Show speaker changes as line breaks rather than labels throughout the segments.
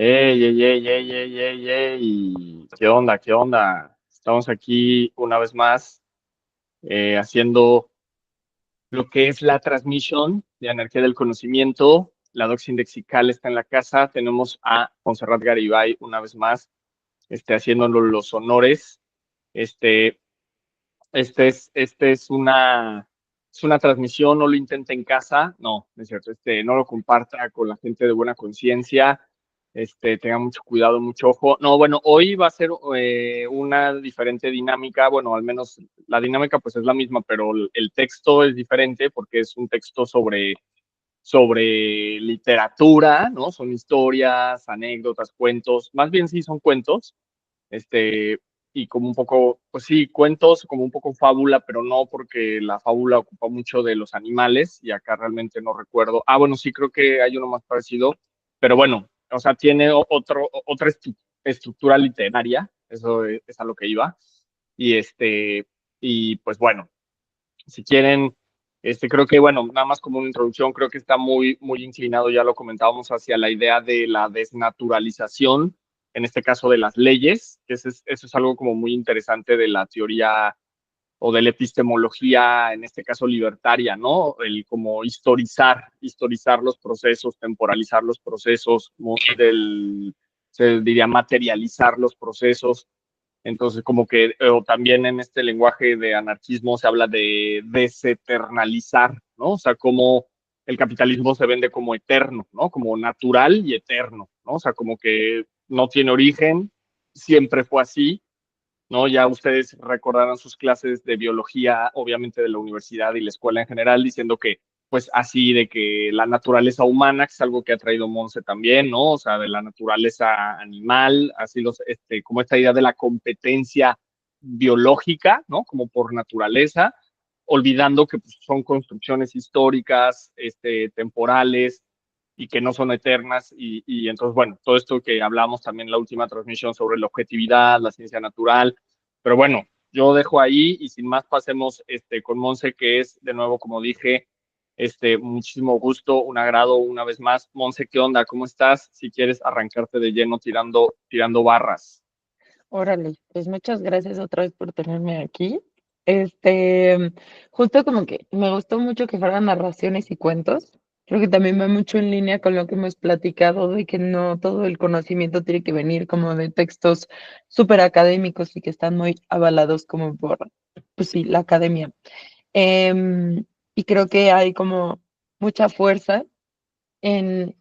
Ey, ey, ey, ey, ey, ey, ey. ¿Qué onda? ¿Qué onda? Estamos aquí una vez más haciendo lo que es la transmisión de Anarquía del Conocimiento. La Docs Indexical está en la casa. Tenemos a Montserrat Garibay una vez más haciéndonos los honores. Este, es una transmisión, no lo intente en casa, no es cierto, no lo comparta con la gente de buena conciencia, tenga mucho cuidado, mucho ojo. No, bueno, hoy va a ser una diferente dinámica, bueno, al menos la dinámica pues es la misma, pero el texto es diferente porque es un texto sobre literatura, ¿no? Son historias, anécdotas, cuentos, más bien sí son cuentos, este, y como un poco, pues sí, cuentos, como un poco fábula, pero no porque la fábula ocupa mucho de los animales y acá realmente no recuerdo. Ah, bueno, sí creo que hay uno más parecido, pero bueno, o sea, tiene otra estructura literaria, eso es a lo que iba. Y y pues bueno, si quieren, creo que, bueno, nada más como una introducción, creo que está muy, muy inclinado, ya lo comentábamos, hacia la idea de la desnaturalización, en este caso de las leyes, que eso es algo como muy interesante de la teoría o de la epistemología, en este caso libertaria, ¿no? El como historizar los procesos, temporalizar los procesos, se diría materializar los procesos. Entonces, como que o también en este lenguaje de anarquismo se habla de deseternalizar, ¿no? O sea, como el capitalismo se vende como eterno, ¿no? Como natural y eterno, ¿no? O sea, como que no tiene origen, siempre fue así, ¿no? Ya ustedes recordarán sus clases de biología, obviamente de la universidad y la escuela en general, diciendo que, pues así, de que la naturaleza humana, que es algo que ha traído Monse también, ¿no? O sea, de la naturaleza animal, así como esta idea de la competencia biológica, ¿no? Como por naturaleza, olvidando que pues, son construcciones históricas, temporales, y que no son eternas. Y entonces, bueno, todo esto que hablamos también en la última transmisión sobre la objetividad, la ciencia natural. Pero bueno, yo dejo ahí y sin más pasemos con Monse, que es de nuevo, como dije, muchísimo gusto, un agrado una vez más. Monse, ¿qué onda? ¿Cómo estás? Si quieres arrancarte de lleno tirando barras.
Órale, pues muchas gracias otra vez por tenerme aquí. Este, justo como que me gustó mucho que fueran narraciones y cuentos. Creo que también va mucho en línea con lo que hemos platicado de que no todo el conocimiento tiene que venir como de textos súper académicos y que están muy avalados como por, pues sí, la academia. Y creo que hay como mucha fuerza en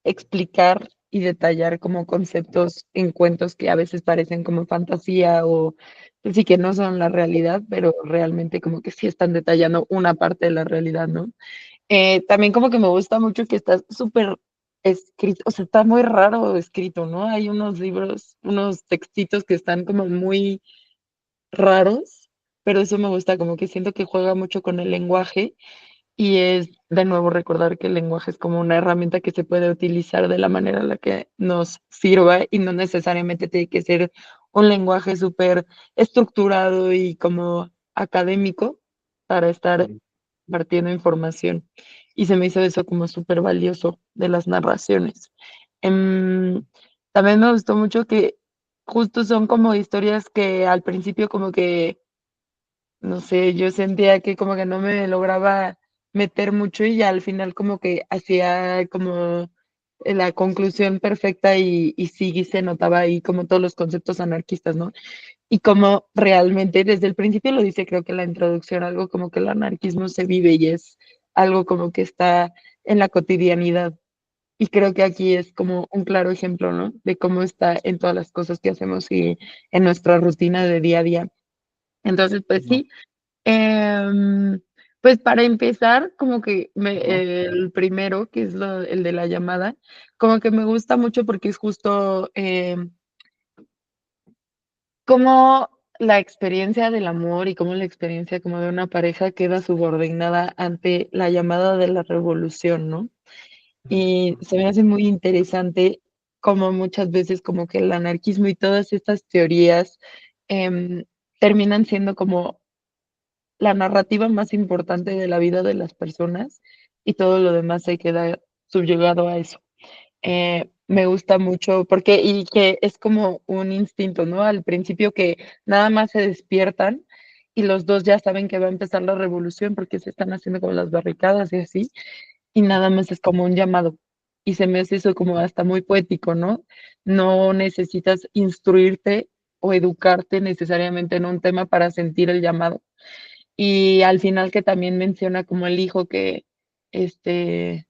explicar y detallar como conceptos en cuentos que a veces parecen como fantasía o pues sí que no son la realidad, pero realmente como que sí están detallando una parte de la realidad, ¿no? También como que me gusta mucho que está súper escrito, o sea, está muy raro escrito, ¿no? Hay unos libros, unos textitos que están como muy raros, pero eso me gusta, como que siento que juega mucho con el lenguaje y es de nuevo recordar que el lenguaje es como una herramienta que se puede utilizar de la manera en la que nos sirva y no necesariamente tiene que ser un lenguaje súper estructurado y como académico para estar partiendo información. Y se me hizo eso como súper valioso de las narraciones. Em, También me gustó mucho que justo son como historias que al principio como que no sé, yo sentía que como que no me lograba meter mucho y ya al final como que hacía como la conclusión perfecta y sí se notaba ahí como todos los conceptos anarquistas, ¿no? Y como realmente desde el principio lo dice, creo que la introducción, algo como que el anarquismo se vive y es algo como que está en la cotidianidad. Y creo que aquí es como un claro ejemplo, ¿no? De cómo está en todas las cosas que hacemos y en nuestra rutina de día a día. Entonces, pues
Ujú,
sí. Em, pues para empezar, como que
ujú,
el primero, que es el de la llamada, como que me gusta mucho porque es justo como la experiencia del amor y como la experiencia como de una pareja queda subordinada ante la llamada de la revolución, ¿no? Y se me hace muy interesante como muchas veces como que el anarquismo y todas estas teorías em, terminan siendo como la narrativa más importante de la vida de las personas y todo lo demás se queda subyugado a eso. me gusta mucho porque, y que es como un instinto, ¿no? Al principio que nada más se despiertan y los dos ya saben que va a empezar la revolución porque se están haciendo como las barricadas y así, y nada más es como un llamado. Y se me hace eso como hasta muy poético, ¿no? No necesitas instruirte o educarte necesariamente en un tema para sentir el llamado. Y al final que también menciona como el hijo que, este,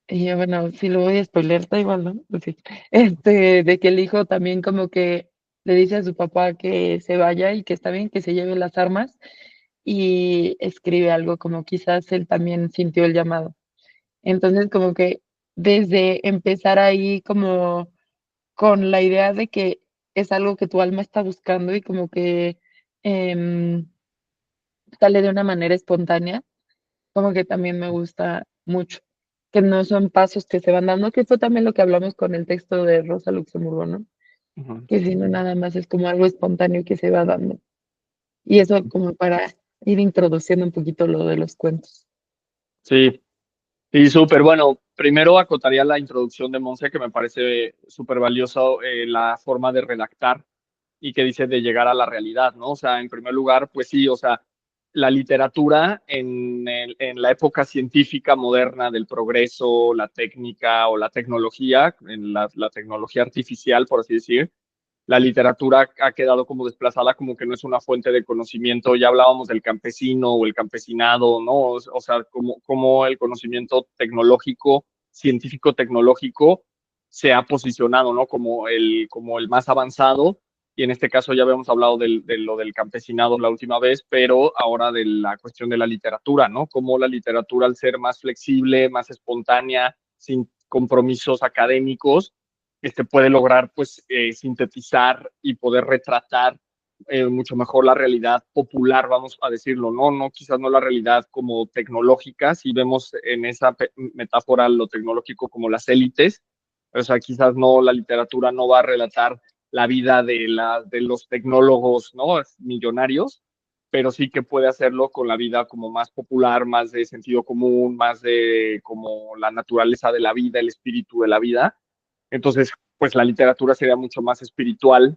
y bueno, si lo voy a spoiler, da igual, ¿no? Pues sí. De que el hijo también como que le dice a su papá que se vaya y que está bien, que se lleve las armas y escribe algo como quizás él también sintió el llamado. Entonces, como que desde empezar ahí como con la idea de que es algo que tu alma está buscando y como que em, sale de una manera espontánea, como que también me gusta mucho, que no son pasos que se van dando, que fue también lo que hablamos con el texto de Rosa Luxemburgo, ¿no?
Ujú.
Que si no nada más es como algo espontáneo que se va dando. Y eso como para ir introduciendo un poquito lo de los cuentos.
Sí, sí, súper. Bueno, primero acotaría la introducción de Monse, que me parece súper valioso la forma de redactar y que dice de llegar a la realidad, ¿no? O sea, en primer lugar, pues sí, o sea, la literatura en la época científica moderna del progreso, la técnica o la tecnología, en la tecnología artificial, por así decir, la literatura ha quedado como desplazada, como que no es una fuente de conocimiento. Ya hablábamos del campesino o el campesinado, ¿no? O sea, como el conocimiento tecnológico, científico-tecnológico, se ha posicionado, ¿no? Como el más avanzado. Y en este caso ya habíamos hablado de lo del campesinado la última vez, pero ahora de la cuestión de la literatura, ¿no? Como la literatura, al ser más flexible, más espontánea, sin compromisos académicos, puede lograr pues sintetizar y poder retratar mucho mejor la realidad popular, vamos a decirlo, ¿no? No, quizás no la realidad como tecnológica, si vemos en esa metáfora lo tecnológico como las élites, o sea, quizás no, la literatura no va a relatar la vida de los tecnólogos, ¿no? Millonarios, pero sí que puede hacerlo con la vida como más popular, más de sentido común, más de como la naturaleza de la vida, el espíritu de la vida. Entonces, pues la literatura sería mucho más espiritual.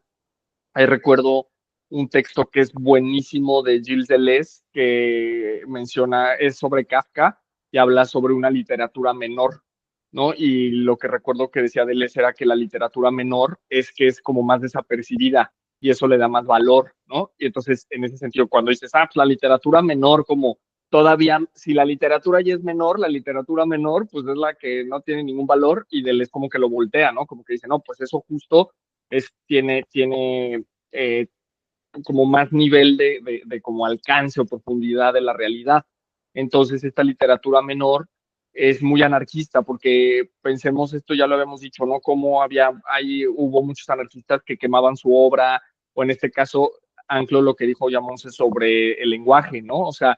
Ahí recuerdo un texto que es buenísimo de Gilles Deleuze que menciona, es sobre Kafka y habla sobre una literatura menor, ¿no? Y lo que recuerdo que decía Deleuze era que la literatura menor es que es como más desapercibida y eso le da más valor, ¿no? Y entonces, en ese sentido, cuando dices, pues la literatura menor, como todavía, si la literatura ya es menor, la literatura menor, pues es la que no tiene ningún valor y Deleuze como que lo voltea, ¿no? Como que dice, no, pues eso justo tiene eh, como más nivel de como alcance o profundidad de la realidad. Entonces, esta literatura menor es muy anarquista, porque pensemos, esto ya lo habíamos dicho, ¿no? Como hubo muchos anarquistas que quemaban su obra, o en este caso, anclo lo que dijo Yamonce sobre el lenguaje, ¿no? O sea,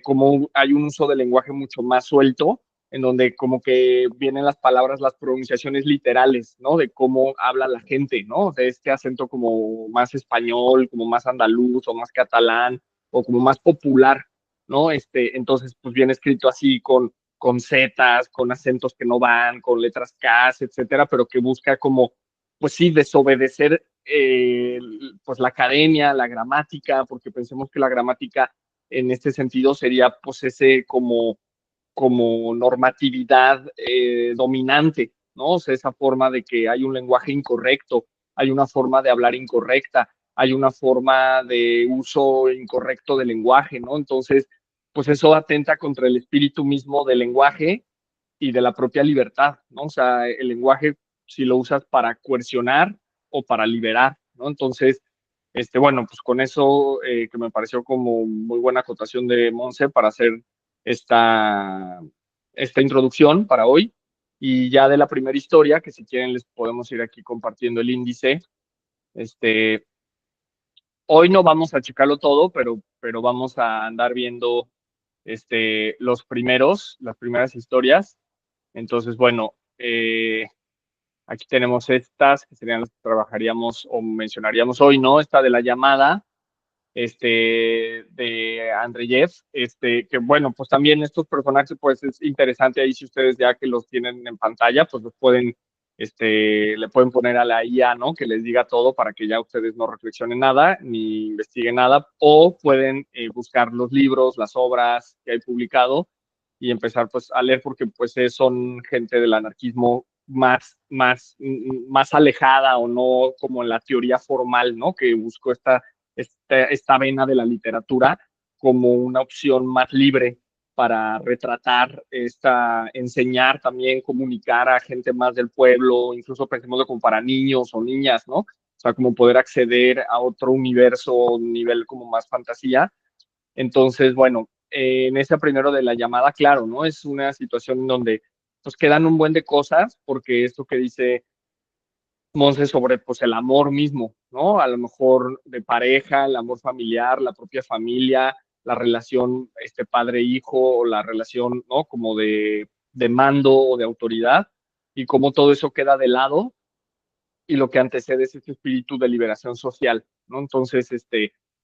como hay un uso del lenguaje mucho más suelto, en donde como que vienen las palabras, las pronunciaciones literales, ¿no? De cómo habla la gente, ¿no? De este acento como más español, como más andaluz o más catalán o como más popular, ¿no? Entonces, pues viene escrito así con zetas, con acentos que no van, con letras K, etcétera, pero que busca como, pues sí, desobedecer pues la academia, la gramática, porque pensemos que la gramática en este sentido sería pues ese como normatividad dominante, ¿no? O sea, esa forma de que hay un lenguaje incorrecto, hay una forma de hablar incorrecta, hay una forma de uso incorrecto del lenguaje, ¿no? Entonces, pues eso atenta contra el espíritu mismo del lenguaje y de la propia libertad, ¿no? O sea, el lenguaje, si lo usas para coercionar o para liberar, ¿no? Entonces, bueno, pues con eso que me pareció como muy buena acotación de Monse para hacer esta, esta introducción para hoy. Y ya de la primera historia, que si quieren les podemos ir aquí compartiendo el índice. Este, Hoy no vamos a checarlo todo, pero vamos a andar viendo las primeras historias. Entonces, bueno, aquí tenemos estas, que serían las que trabajaríamos o mencionaríamos hoy, ¿no? Esta de la llamada, de Andreyev, que bueno, pues también estos personajes, pues es interesante ahí si ustedes ya que los tienen en pantalla, pues los pueden, le pueden poner a la IA, ¿no? Que les diga todo para que ya ustedes no reflexionen nada ni investiguen nada, o pueden buscar los libros, las obras que hay publicado y empezar pues a leer porque pues son gente del anarquismo más alejada o no como en la teoría formal, ¿no? Que buscó esta vena de la literatura como una opción más libre para retratar, enseñar también, comunicar a gente más del pueblo, incluso pensémoslo como para niños o niñas, ¿no? O sea, como poder acceder a otro universo, un nivel como más fantasía. Entonces, bueno, en ese primero de la llamada, claro, ¿no? Es una situación donde pues quedan un buen de cosas, porque esto que dice Monse sobre pues el amor mismo, ¿no? A lo mejor de pareja, el amor familiar, la propia familia, la relación padre-hijo, o la relación, ¿no? Como de mando o de autoridad, y cómo todo eso queda de lado y lo que antecede es este espíritu de liberación social, ¿no? Entonces,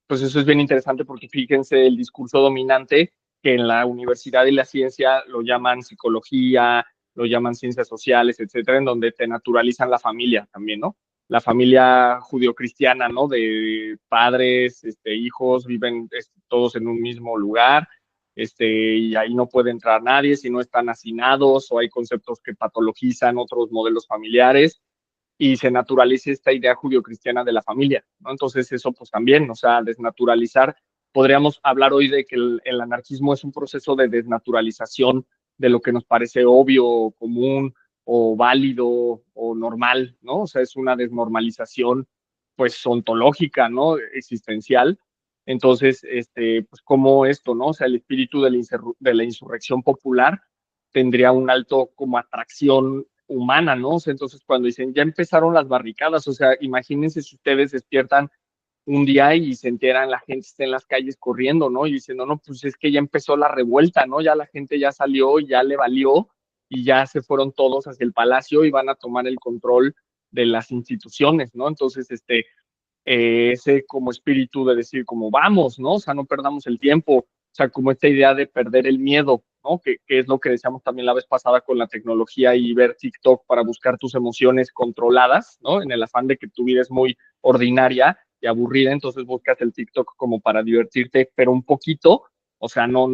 pues eso es bien interesante porque fíjense el discurso dominante que en la universidad y la ciencia lo llaman psicología, lo llaman ciencias sociales, etcétera, en donde te naturalizan la familia también, ¿no? La familia judio-cristiana, ¿no? De padres, hijos, viven todos en un mismo lugar, y ahí no puede entrar nadie si no están hacinados o hay conceptos que patologizan otros modelos familiares y se naturalice esta idea judio-cristiana de la familia, ¿no? Entonces eso pues también, o sea, desnaturalizar, podríamos hablar hoy de que el anarquismo es un proceso de desnaturalización de lo que nos parece obvio, común o válido o normal, ¿no? O sea, es una desnormalización pues ontológica, ¿no? Existencial. Entonces, pues como esto, ¿no? O sea, el espíritu de la insurrección popular tendría un alto como atracción humana, ¿no? O sea, entonces cuando dicen, ya empezaron las barricadas, o sea, imagínense si ustedes despiertan un día y se enteran, la gente está en las calles corriendo, ¿no? Y diciendo, no, pues es que ya empezó la revuelta, ¿no? Ya la gente ya salió, ya le valió y ya se fueron todos hacia el palacio y van a tomar el control de las instituciones, ¿no? Entonces, ese como espíritu de decir como vamos, ¿no? O sea, no perdamos el tiempo, o sea, como esta idea de perder el miedo, ¿no? Que es lo que decíamos también la vez pasada con la tecnología y ver TikTok para buscar tus emociones controladas, ¿no? En el afán de que tu vida es muy ordinaria y aburrida, entonces buscas el TikTok como para divertirte, pero un poquito, o sea, no,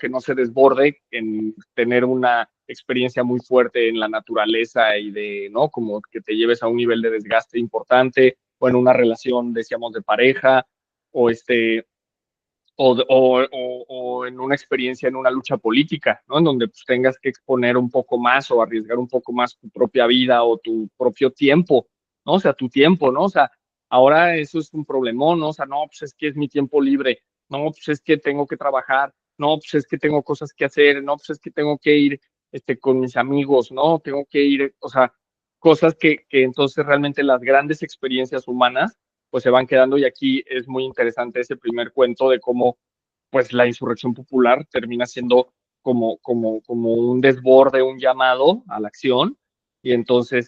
que no se desborde en tener una experiencia muy fuerte en la naturaleza y de, ¿no? Como que te lleves a un nivel de desgaste importante o en una relación, decíamos, de pareja, o o en una experiencia en una lucha política, ¿no? En donde pues, tengas que exponer un poco más o arriesgar un poco más tu propia vida o tu propio tiempo, ¿no? O sea, tu tiempo, ¿no? O sea, ahora eso es un problemón, ¿no? O sea, no, pues es que es mi tiempo libre, no, pues es que tengo que trabajar, no, pues es que tengo cosas que hacer, no, pues es que tengo que ir con mis amigos, ¿no? Tengo que ir, o sea, cosas que entonces realmente las grandes experiencias humanas pues se van quedando y aquí es muy interesante ese primer cuento de cómo pues la insurrección popular termina siendo como un desborde, un llamado a la acción y entonces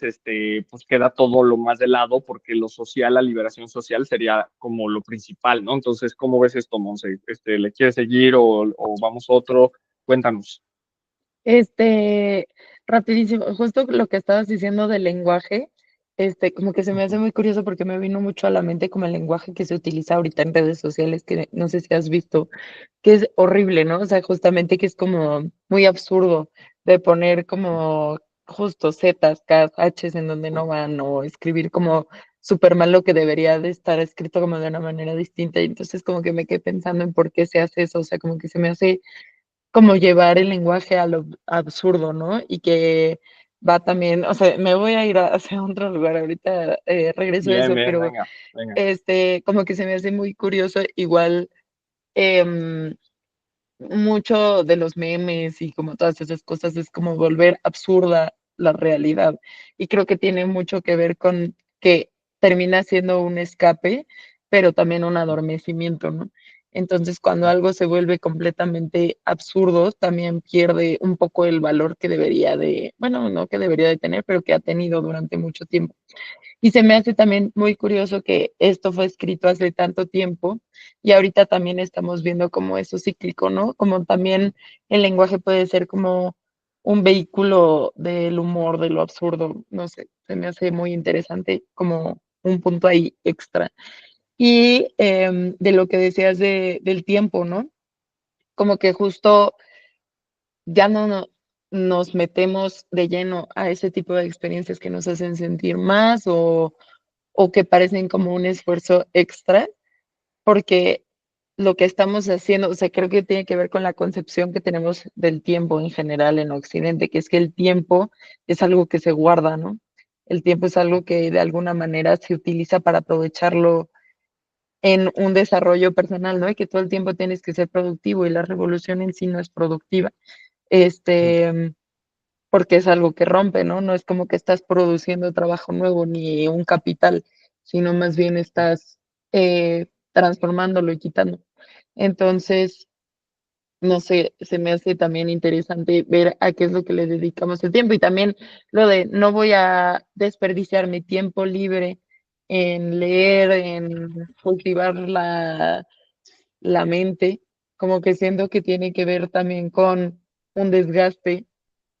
pues queda todo lo más de lado porque lo social, la liberación social sería como lo principal, ¿no? Entonces, ¿cómo ves esto, Monse? ¿Le quieres seguir o vamos otro? Cuéntanos.
Este, rapidísimo, justo lo que estabas diciendo del lenguaje, como que se me hace muy curioso porque me vino mucho a la mente como el lenguaje que se utiliza ahorita en redes sociales, que no sé si has visto, que es horrible, ¿no? O sea, justamente que es como muy absurdo de poner como justo zetas, Ks, Hs en donde no van, o escribir como súper mal lo que debería de estar escrito como de una manera distinta. Y entonces como que me quedé pensando en por qué se hace eso, o sea, como que se me hace como llevar el lenguaje a lo absurdo, ¿no? Y que va también, o sea, me voy a ir hacia otro lugar ahorita, regreso a
Bien,
eso,
bien,
pero
venga, venga.
como que se me hace muy curioso, igual em, mucho de los memes y como todas esas cosas es como volver absurda la realidad. Y creo que tiene mucho que ver con que termina siendo un escape, pero también un adormecimiento, ¿no? Entonces, cuando algo se vuelve completamente absurdo, también pierde un poco el valor que debería de, bueno, no que debería de tener, pero que ha tenido durante mucho tiempo. Y se me hace también muy curioso que esto fue escrito hace tanto tiempo y ahorita también estamos viendo como eso cíclico, ¿no? Como también el lenguaje puede ser como un vehículo del humor, de lo absurdo, no sé, se me hace muy interesante como un punto ahí extra. Y de lo que decías del tiempo, ¿no? Como que justo ya nos metemos de lleno a ese tipo de experiencias que nos hacen sentir más o que parecen como un esfuerzo extra, porque lo que estamos haciendo, o sea, creo que tiene que ver con la concepción que tenemos del tiempo en general en Occidente, que es que el tiempo es algo que se guarda, ¿no? El tiempo es algo que de alguna manera se utiliza para aprovecharlo en un desarrollo personal, ¿no? Y que todo el tiempo tienes que ser productivo y la revolución en sí no es productiva. Este, porque es algo que rompe, ¿no? No es como que estás produciendo trabajo nuevo ni un capital, sino más bien estás transformándolo y quitando. Entonces, no sé, se me hace también interesante ver a qué es lo que le dedicamos el tiempo y también lo de no voy a desperdiciar mi tiempo libre en leer, en cultivar la mente, como que siento que tiene que ver también con un desgaste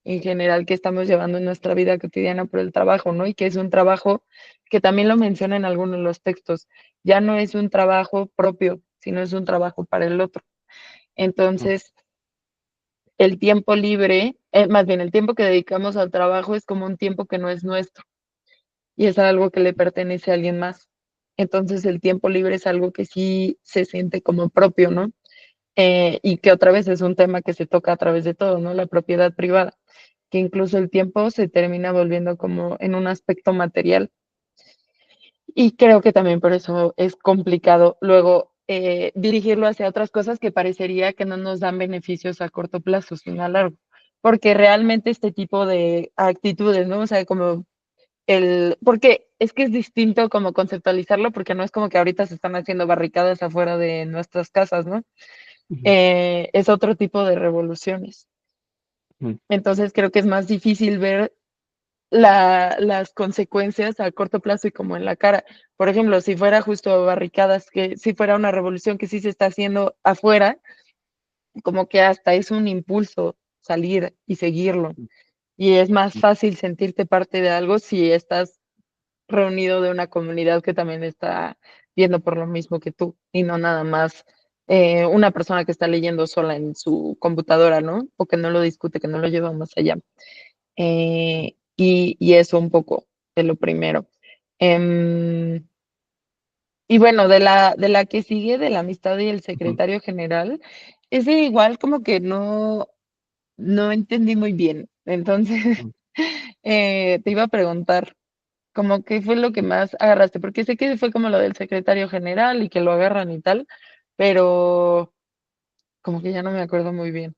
en general que estamos llevando en nuestra vida cotidiana por el trabajo, ¿no? Y que es un trabajo que también lo menciona en algunos de los textos, ya no es un trabajo propio, sino es un trabajo para el otro. Entonces, el tiempo libre, más bien el tiempo que dedicamos al trabajo es como un tiempo que no es nuestro y es algo que le pertenece a alguien más. Entonces, el tiempo libre es algo que sí se siente como propio, ¿no? Y que otra vez es un tema que se toca a través de todo, ¿no? La propiedad privada, que incluso el tiempo se termina volviendo como en un aspecto material. Y creo que también por eso es complicado luego dirigirlo hacia otras cosas que parecería que no nos dan beneficios a corto plazo, sino a largo. Porque realmente este tipo de actitudes, ¿no? O sea, como porque es que es distinto como conceptualizarlo, porque no es como que ahorita se están haciendo barricadas afuera de nuestras casas, ¿no? Es otro tipo de revoluciones. Entonces creo que es más difícil ver las consecuencias a corto plazo y como en la cara. Por ejemplo, si fuera justo barricadas, que si fuera una revolución que sí se está haciendo afuera, como que hasta es un impulso salir y seguirlo. Y es más fácil sentirte parte de algo si estás reunido de una comunidad que también está viendo por lo mismo que tú y no nada más una persona que está leyendo sola en su computadora, ¿no? O que no lo discute, que no lo lleva más allá. Y eso un poco de lo primero. Em, y bueno, de la que sigue, de la amistad y el secretario general, ese igual como que no entendí muy bien. Entonces, te iba a preguntar, como qué fue lo que más agarraste, porque sé que fue como lo del secretario general y que lo agarran y tal, pero como que ya no me acuerdo muy bien.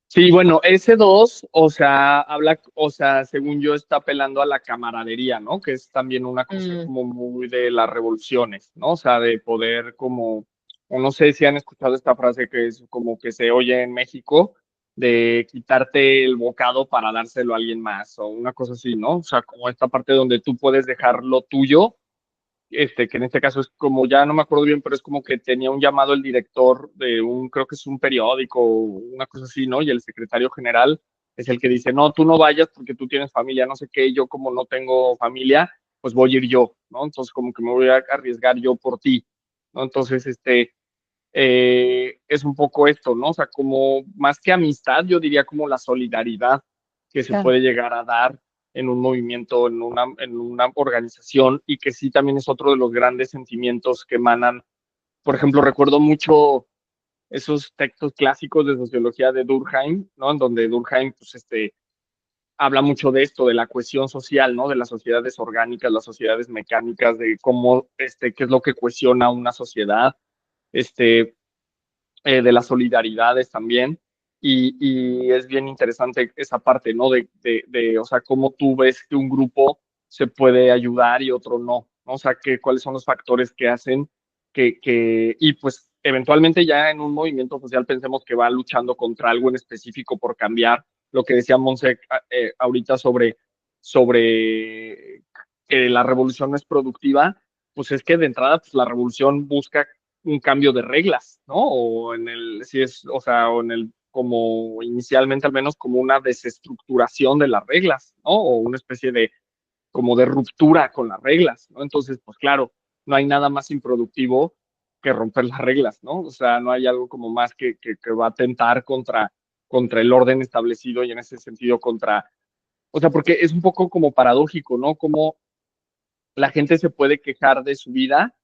Sí, bueno, ese 2, o sea, habla, o sea, según yo, está apelando a la camaradería, ¿no? Que es también una cosa
Mm,
como muy de las revoluciones, ¿no? O sea, de poder como, o no sé si han escuchado esta frase que es como que se oye en México, de quitarte el bocado para dárselo a alguien más, o una cosa así, ¿no? O sea, como esta parte donde tú puedes dejar lo tuyo que en este caso es como, ya no me acuerdo bien, pero es como que tenía un llamado el director de un, creo que es un periódico, una cosa así, ¿no? Y el secretario general es el que dice, no, tú no vayas porque tú tienes familia, no sé qué, yo como no tengo familia, pues voy a ir yo, ¿no? Entonces como que me voy a arriesgar yo por ti, ¿no? Entonces, es un poco esto, ¿no? O sea, como más que amistad, yo diría como la solidaridad que se
claro,
puede llegar a dar en un movimiento, en una organización, y que sí también es otro de los grandes sentimientos que emanan. Por ejemplo, recuerdo mucho esos textos clásicos de sociología de Durkheim, ¿no? En donde Durkheim, pues, habla mucho de esto, de la cohesión social, ¿no? De las sociedades orgánicas, las sociedades mecánicas, de cómo, qué es lo que cohesiona una sociedad, este, de las solidaridades también. Y es bien interesante esa parte, ¿no? O sea, cómo tú ves que un grupo se puede ayudar y otro no, ¿no? O sea, cuáles son los factores que hacen y pues eventualmente ya en un movimiento social pensemos que va luchando contra algo en específico por cambiar lo que decía Monse ahorita sobre que la revolución no es productiva, pues es que de entrada pues la revolución busca un cambio de reglas, ¿no? O en el, si es, o sea, o en el, como inicialmente al menos como una desestructuración de las reglas, ¿no? O una especie de, como de ruptura con las reglas, ¿no? Entonces, pues claro, no hay nada más improductivo que romper las reglas, ¿no? O sea, no hay algo como más que va a atentar contra el orden establecido y en ese sentido contra, o sea, porque es un poco como paradójico, ¿no? Como la gente se puede quejar de su vida,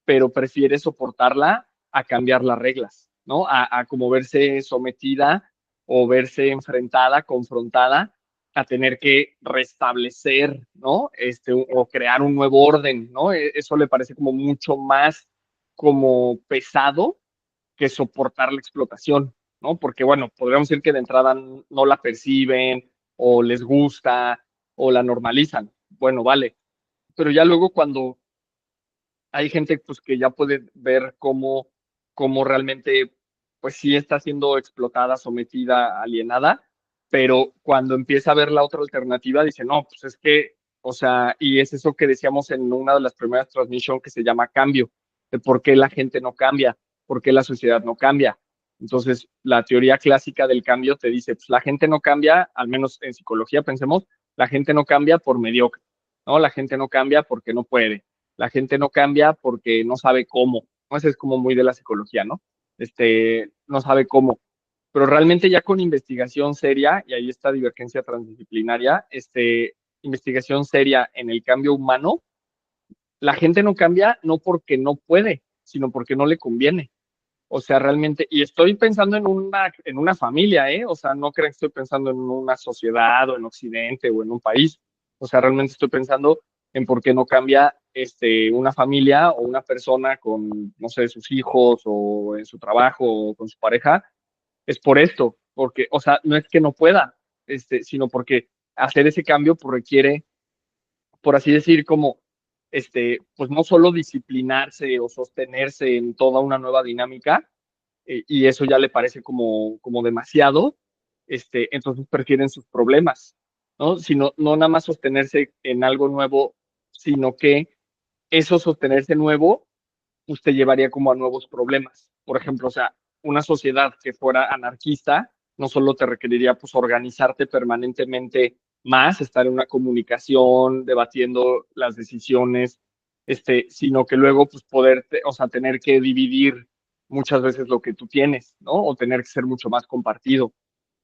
pero prefiere soportarla a cambiar las reglas, ¿no? A como verse sometida o verse enfrentada, confrontada, a tener que restablecer, ¿no? O crear un nuevo orden, ¿no? Eso le parece como mucho más como pesado que soportar la explotación, ¿no? Porque, bueno, podríamos decir que de entrada no la perciben o les gusta o la normalizan. Bueno, vale. Pero ya luego cuando hay gente pues que ya puede ver cómo realmente pues sí está siendo explotada, sometida, alienada, pero cuando empieza a ver la otra alternativa dice, no, pues es que, o sea, y es eso que decíamos en una de las primeras transmisiones que se llama cambio, de por qué la gente no cambia, por qué la sociedad no cambia. Entonces, la teoría clásica del cambio te dice, pues la gente no cambia, al menos en psicología pensemos, la gente no cambia por mediocre, ¿no? La gente no cambia porque no puede, la gente no cambia porque no sabe cómo, ¿no? Eso es como muy de la psicología, ¿no? No sabe cómo. Pero realmente ya con investigación seria, y ahí está divergencia transdisciplinaria, investigación seria en el cambio humano, la gente no cambia no porque no puede, sino porque no le conviene. O sea, realmente, y estoy pensando en una familia, ¿eh? O sea, no crean que estoy pensando en una sociedad o en Occidente o en un país. O sea, realmente estoy pensando en por qué no cambia una familia o una persona con, no sé, sus hijos o en su trabajo o con su pareja. Es por esto, porque, o sea, no es que no pueda, sino porque hacer ese cambio pues, requiere, por así decir, como, pues no solo disciplinarse o sostenerse en toda una nueva dinámica, y eso ya le parece como demasiado, entonces prefieren sus problemas, ¿no? Sino, no nada más sostenerse en algo nuevo, sino que eso sostenerse nuevo, pues te llevaría como a nuevos problemas. Por ejemplo, o sea, una sociedad que fuera anarquista, no solo te requeriría pues organizarte permanentemente más, estar en una comunicación, debatiendo las decisiones, sino que luego pues poder, o sea, tener que dividir muchas veces lo que tú tienes, ¿no? O tener que ser mucho más compartido.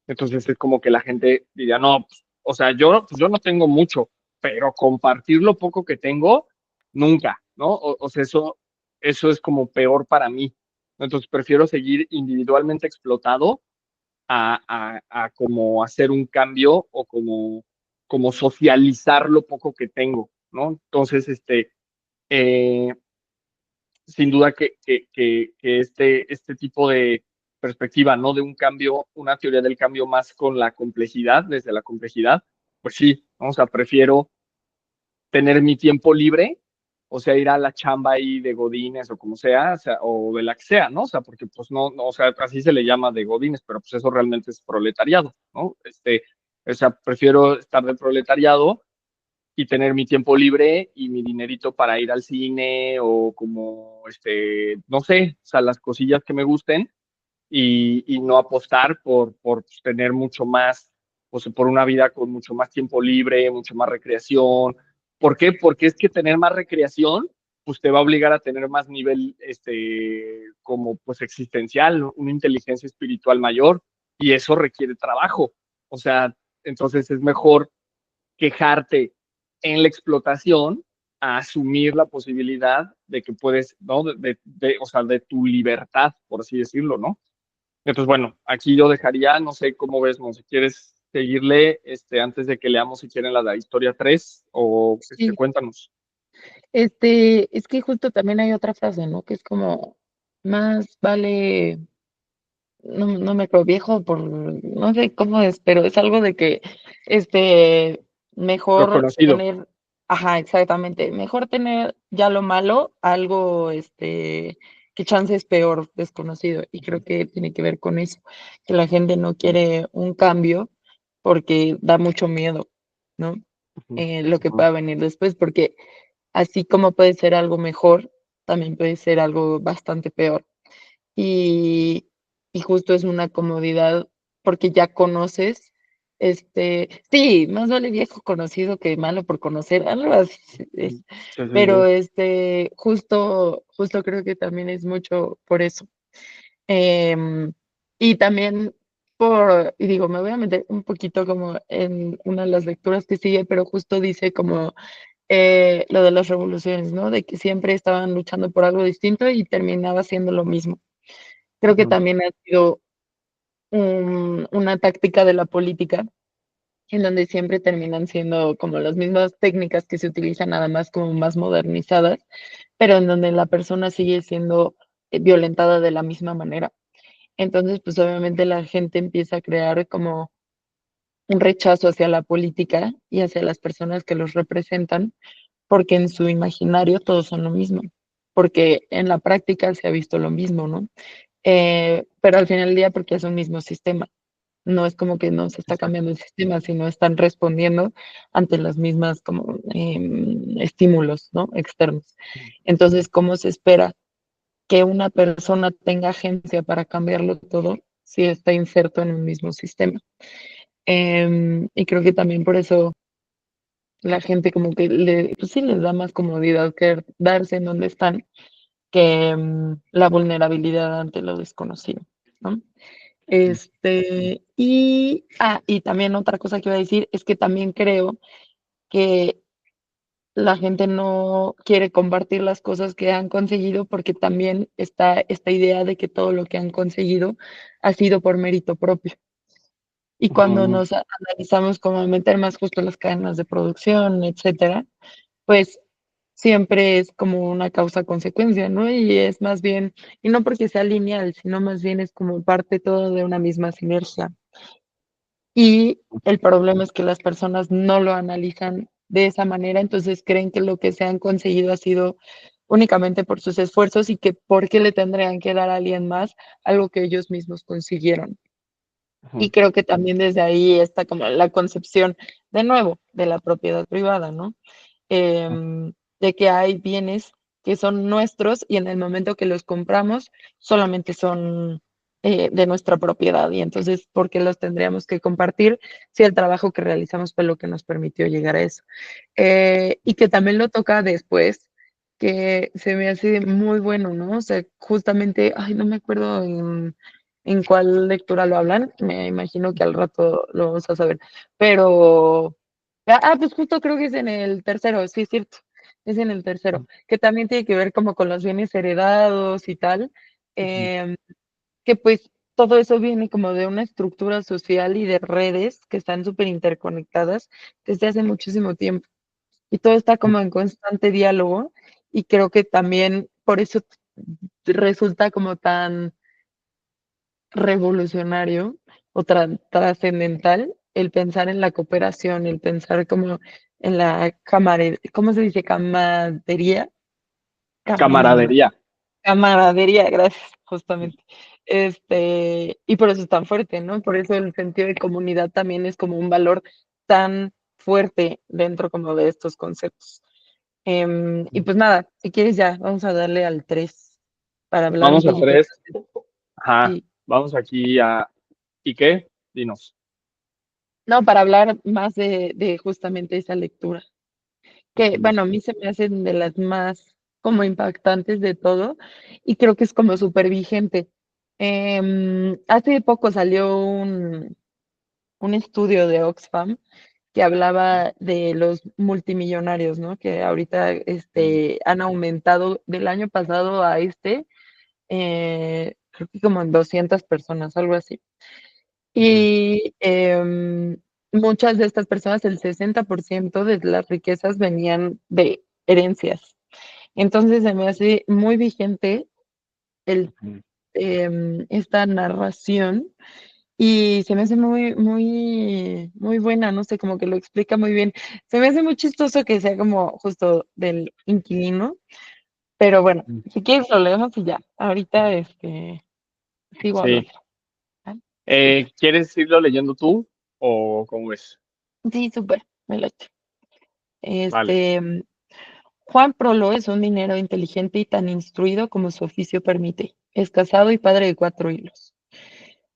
Entonces es como que la gente diría, no, pues, o sea, yo no tengo mucho, pero compartir lo poco que tengo, nunca, ¿no? O sea, eso es como peor para mí. Entonces prefiero seguir individualmente explotado a como hacer un cambio o como socializar lo poco que tengo, ¿no? Entonces, eh, sin duda que este tipo de perspectiva, ¿no? De un cambio, una teoría del cambio más con la complejidad, desde la complejidad, pues sí, ¿no? O sea, prefiero tener mi tiempo libre, o sea, ir a la chamba ahí de Godines o sea, o de la que sea, ¿no? O sea, porque pues no, o sea, así se le llama de Godines, pero pues eso realmente es proletariado, ¿no? O sea, prefiero estar de proletariado y tener mi tiempo libre y mi dinerito para ir al cine o como, no sé, o sea, las cosillas que me gusten y no apostar por tener mucho más, o sea, por una vida con mucho más tiempo libre, mucho más recreación. ¿Por qué? Porque es que tener más recreación, pues te va a obligar a tener más nivel, como pues existencial, ¿no? Una inteligencia espiritual mayor y eso requiere trabajo. O sea, entonces es mejor quejarte en la explotación a asumir la posibilidad de que puedes, ¿no? O sea, de tu libertad, por así decirlo, ¿no? Entonces, bueno, aquí yo dejaría, no sé cómo ves, ¿no? Si quieres seguirle, antes de que leamos, si quieren, la de historia 3 o,
Sí,
cuéntanos.
es que justo también hay otra frase, ¿no? Que es como, más vale, no me acuerdo, viejo por, no sé cómo es, pero es algo de que,
Lo
mejor
conocido.
Ajá, exactamente. Mejor tener ya lo malo, algo, que chance es peor, desconocido. Y creo que tiene que ver con eso, que la gente no
Ujú,
quiere un cambio porque da mucho miedo, ¿no?
ujú,
Lo que
ujú,
pueda venir después, porque así como puede ser algo mejor, también puede ser algo bastante peor. Y, y justo es una comodidad porque ya conoces, sí, más vale viejo conocido que malo por conocer, algo así
ujú.
es.
Sí, sí,
Pero
sí.
justo creo que también es mucho por eso. Em, y también y digo, me voy a meter un poquito como en una de las lecturas que sigue, pero justo dice como lo de las revoluciones, ¿no? De que siempre estaban luchando por algo distinto y terminaba siendo lo mismo. Creo que
Ujú,
también ha sido una táctica de la política, en donde siempre terminan siendo como las mismas técnicas que se utilizan, nada más como más modernizadas, pero en donde la persona sigue siendo violentada de la misma manera. Entonces, pues obviamente la gente empieza a crear como un rechazo hacia la política y hacia las personas que los representan, porque en su imaginario todos son lo mismo, porque en la práctica se ha visto lo mismo, ¿no? Pero al final del día porque es un mismo sistema. No es como que no se está
exacto.
cambiando el sistema, sino están respondiendo ante las mismas como estímulos, ¿no? Externos. Entonces, ¿cómo se espera que una persona tenga agencia para cambiarlo todo si está inserto en un mismo sistema? Y creo que también por eso la gente como que pues sí les da más comodidad que darse en donde están que la vulnerabilidad ante lo desconocido, ¿no?
Ujú,
Y también otra cosa que iba a decir es que también creo que la gente no quiere compartir las cosas que han conseguido porque también está esta idea de que todo lo que han conseguido ha sido por mérito propio. Y cuando
ujú,
nos analizamos como meter más justo las cadenas de producción, etcétera, pues siempre es como una causa-consecuencia, ¿no? Y es más bien, y no porque sea lineal, sino más bien es como parte todo de una misma sinergia. Y el problema es que las personas no lo analizan de esa manera, entonces creen que lo que se han conseguido ha sido únicamente por sus esfuerzos y que por qué le tendrían que dar a alguien más algo que ellos mismos consiguieron. Y
ujú,
creo que también desde ahí está como la concepción, de nuevo, de la propiedad privada, ¿no?
ujú,
De que hay bienes que son nuestros y en el momento que los compramos solamente son de nuestra propiedad y entonces, ¿por qué los tendríamos que compartir si el trabajo que realizamos fue lo que nos permitió llegar a eso? Y que también lo toca después, que se me hace muy bueno, ¿no? O sea, justamente, ay, no me acuerdo en cuál lectura lo hablan, me imagino que al rato lo vamos a saber, pero pues justo creo que es en el tercero, sí es cierto, es en el tercero, que también tiene que ver como con los bienes heredados y tal,
ujú,
em, que pues todo eso viene como de una estructura social y de redes que están súper interconectadas desde hace muchísimo tiempo y todo está
ujú.
como en constante diálogo y creo que también por eso resulta como tan revolucionario o trascendental el pensar en la cooperación, el pensar como en la ¿cómo se dice? Camadería, cam-
Camaradería.
camaradería, gracias, justamente. Y por eso es tan fuerte, ¿no? Por eso el sentido de comunidad también es como un valor tan fuerte dentro como de estos conceptos. Y pues nada, si quieres ya, vamos a darle al 3 para hablar un
Vamos a
poquito.
tres. Ajá.
Sí.
Vamos aquí a. ¿Y qué? Dinos.
No, para hablar más de justamente esa lectura, que
Ujú,
bueno, a mí se me hacen de las más como impactantes de todo y creo que es como súper vigente. Hace poco salió un estudio de Oxfam que hablaba de los multimillonarios, ¿no? Que ahorita
ujú,
han aumentado del año pasado a creo que como en 200 personas, algo así.
ujú,
Y muchas de estas personas, el 60% de las riquezas venían de herencias. Entonces se me hace muy vigente el,
ujú,
esta narración y se me hace muy buena, no sé, como que lo explica muy bien. Se me hace muy chistoso que sea como justo del inquilino, pero bueno,
Mm.
si quieres lo leemos y ya. Ahorita sigo
Sí.
hablando. ¿Vale?
¿Quieres irlo leyendo tú o cómo ves?
Sí, súper, me late.
Vale.
Este, Juan Prolo es un minero inteligente y tan instruido como su oficio permite. Es casado y padre de 4 hijos.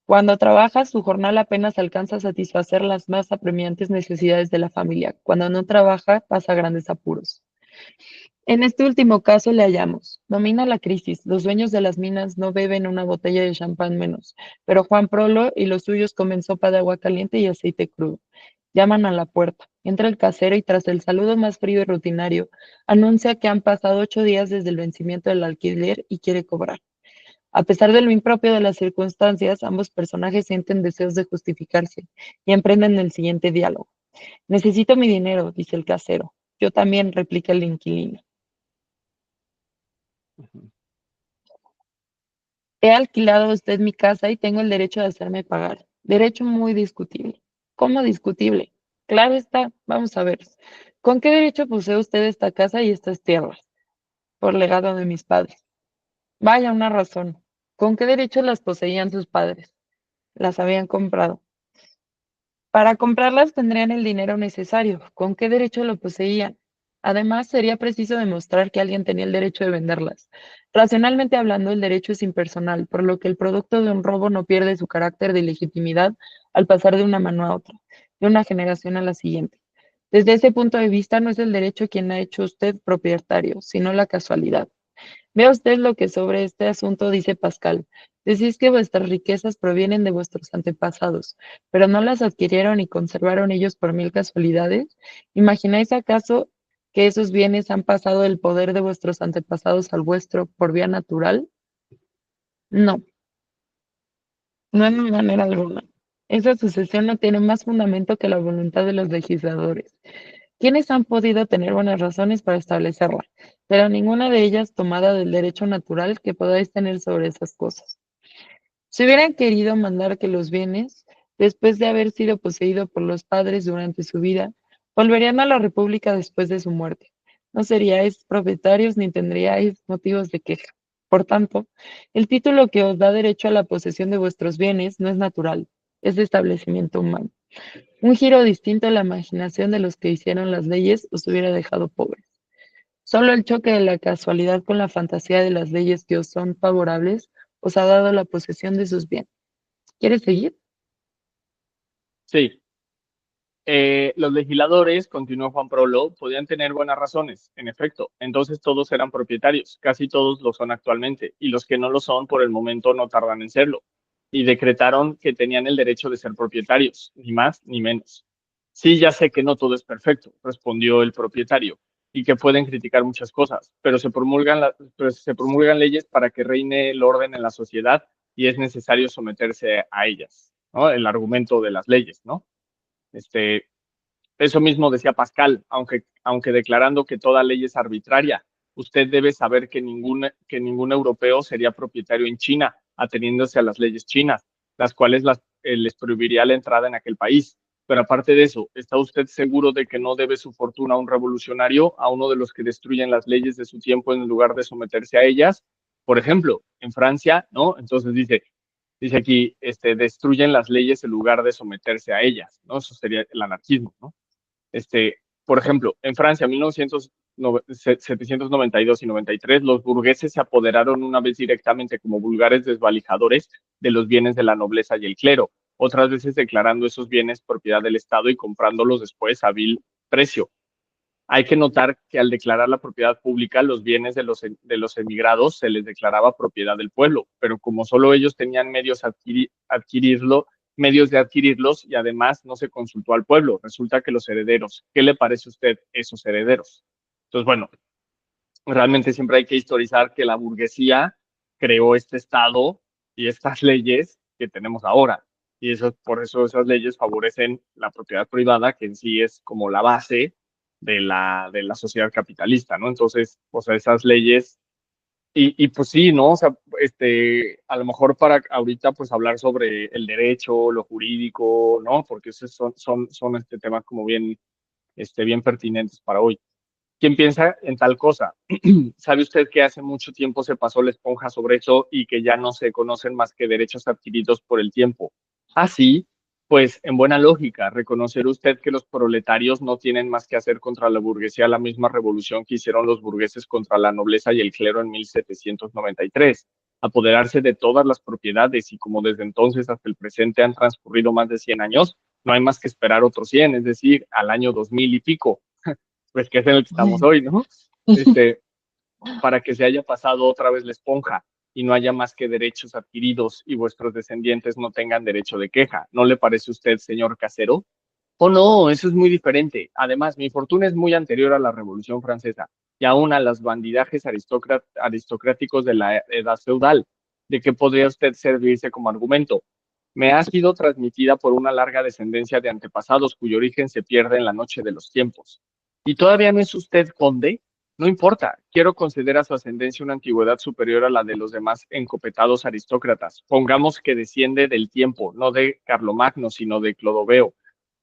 Cuando trabaja, su jornal apenas alcanza a satisfacer las más apremiantes necesidades de la familia. Cuando no trabaja, pasa grandes apuros. En este último caso le hallamos. Domina la crisis. Los dueños de las minas no beben una botella de champán menos. Pero Juan Prolo y los suyos comen sopa de agua caliente y aceite crudo. Llaman a la puerta. Entra el casero y tras el saludo más frío y rutinario, anuncia que han pasado 8 días desde el vencimiento del alquiler y quiere cobrar. A pesar de lo impropio de las circunstancias, ambos personajes sienten deseos de justificarse y emprenden el siguiente diálogo. Necesito mi dinero, dice el casero. Yo también, replica el inquilino.
Ujú.
He alquilado a usted mi casa y tengo el derecho de hacerme pagar. Derecho muy discutible. ¿Cómo discutible? Claro está, vamos a ver. ¿Con qué derecho posee usted esta casa y estas tierras? Por legado de mis padres. Vaya una razón. ¿Con qué derecho las poseían sus padres? Las habían comprado. Para comprarlas tendrían el dinero necesario. ¿Con qué derecho lo poseían? Además, sería preciso demostrar que alguien tenía el derecho de venderlas. Racionalmente hablando, el derecho es impersonal, por lo que el producto de un robo no pierde su carácter de legitimidad al pasar de una mano a otra, de una generación a la siguiente. Desde ese punto de vista, no es el derecho quien ha hecho usted propietario, sino la casualidad. Vea usted lo que sobre este asunto dice Pascal. Decís que vuestras riquezas provienen de vuestros antepasados, pero no las adquirieron y conservaron ellos por mil casualidades. ¿Imagináis acaso que esos bienes han pasado del poder de vuestros antepasados al vuestro por vía natural? No, no en manera alguna. Esa sucesión no tiene más fundamento que la voluntad de los legisladores, quienes han podido tener buenas razones para establecerla, pero ninguna de ellas tomada del derecho natural que podáis tener sobre esas cosas. Si hubieran querido mandar que los bienes, después de haber sido poseídos por los padres durante su vida, volverían a la República después de su muerte. No seríais propietarios ni tendríais motivos de queja. Por tanto, el título que os da derecho a la posesión de vuestros bienes no es natural, es de establecimiento humano. Un giro distinto a la imaginación de los que hicieron las leyes os hubiera dejado pobres. Solo el choque de la casualidad con la fantasía de las leyes que os son favorables os ha dado la posesión de sus bienes. ¿Quieres seguir?
Sí. Los legisladores, continuó Juan Prolo, podían tener buenas razones, en efecto. Entonces todos eran propietarios, casi todos lo son actualmente, y los que no lo son por el momento no tardan en serlo. Y decretaron que tenían el derecho de ser propietarios, ni más ni menos. Sí, ya sé que no todo es perfecto, respondió el propietario, y que pueden criticar muchas cosas, pero se promulgan leyes para que reine el orden en la sociedad y es necesario someterse a ellas, ¿no? El argumento de las leyes, ¿no? Este, eso mismo decía Pascal, aunque declarando que toda ley es arbitraria, usted debe saber que ningún europeo sería propietario en China, ateniéndose a las leyes chinas, las cuales les prohibiría la entrada en aquel país. Pero aparte de eso, ¿está usted seguro de que no debe su fortuna a un revolucionario, a uno de los que destruyen las leyes de su tiempo en lugar de someterse a ellas? Por ejemplo, en Francia, ¿no? Entonces dice aquí, destruyen las leyes en lugar de someterse a ellas, ¿no? Eso sería el anarquismo, ¿no? Por ejemplo, en Francia, 792 y 93, los burgueses se apoderaron una vez directamente como vulgares desvalijadores de los bienes de la nobleza y el clero, otras veces declarando esos bienes propiedad del Estado y comprándolos después a vil precio. Hay que notar que al declarar la propiedad pública, los bienes de los emigrados se les declaraba propiedad del pueblo, pero como solo ellos tenían medios de adquirirlos y además no se consultó al pueblo, resulta que los herederos, ¿qué le parece a usted esos herederos? Entonces, bueno, realmente siempre hay que historizar que la burguesía creó este Estado y estas leyes que tenemos ahora. Y por eso esas leyes favorecen la propiedad privada, que en sí es como la base de la sociedad capitalista, ¿no? Entonces, o sea, esas leyes Y pues sí, ¿no? O sea, a lo mejor para ahorita pues hablar sobre el derecho, lo jurídico, ¿no? Porque esos son temas como bien, bien pertinentes para hoy. ¿Quién piensa en tal cosa? ¿Sabe usted que hace mucho tiempo se pasó la esponja sobre eso y que ya no se conocen más que derechos adquiridos por el tiempo? Así, pues, en buena lógica, reconocer usted que los proletarios no tienen más que hacer contra la burguesía la misma revolución que hicieron los burgueses contra la nobleza y el clero en 1793, apoderarse de todas las propiedades y como desde entonces hasta el presente han transcurrido más de 100 años, no hay más que esperar otros 100, es decir, al año 2000 y pico, pues que es en el que estamos hoy, ¿no? Este, para que se haya pasado otra vez la esponja y no haya más que derechos adquiridos y vuestros descendientes no tengan derecho de queja. ¿No le parece a usted, señor Casero? Oh, no, eso es muy diferente. Además, mi fortuna es muy anterior a la Revolución Francesa y aún a los bandidajes aristocráticos de la edad feudal. ¿De qué podría usted servirse como argumento? Me ha sido transmitida por una larga descendencia de antepasados cuyo origen se pierde en la noche de los tiempos. ¿Y todavía no es usted conde? No importa, quiero conceder a su ascendencia una antigüedad superior a la de los demás encopetados aristócratas. Pongamos que desciende del tiempo, no de Carlomagno, sino de Clodoveo.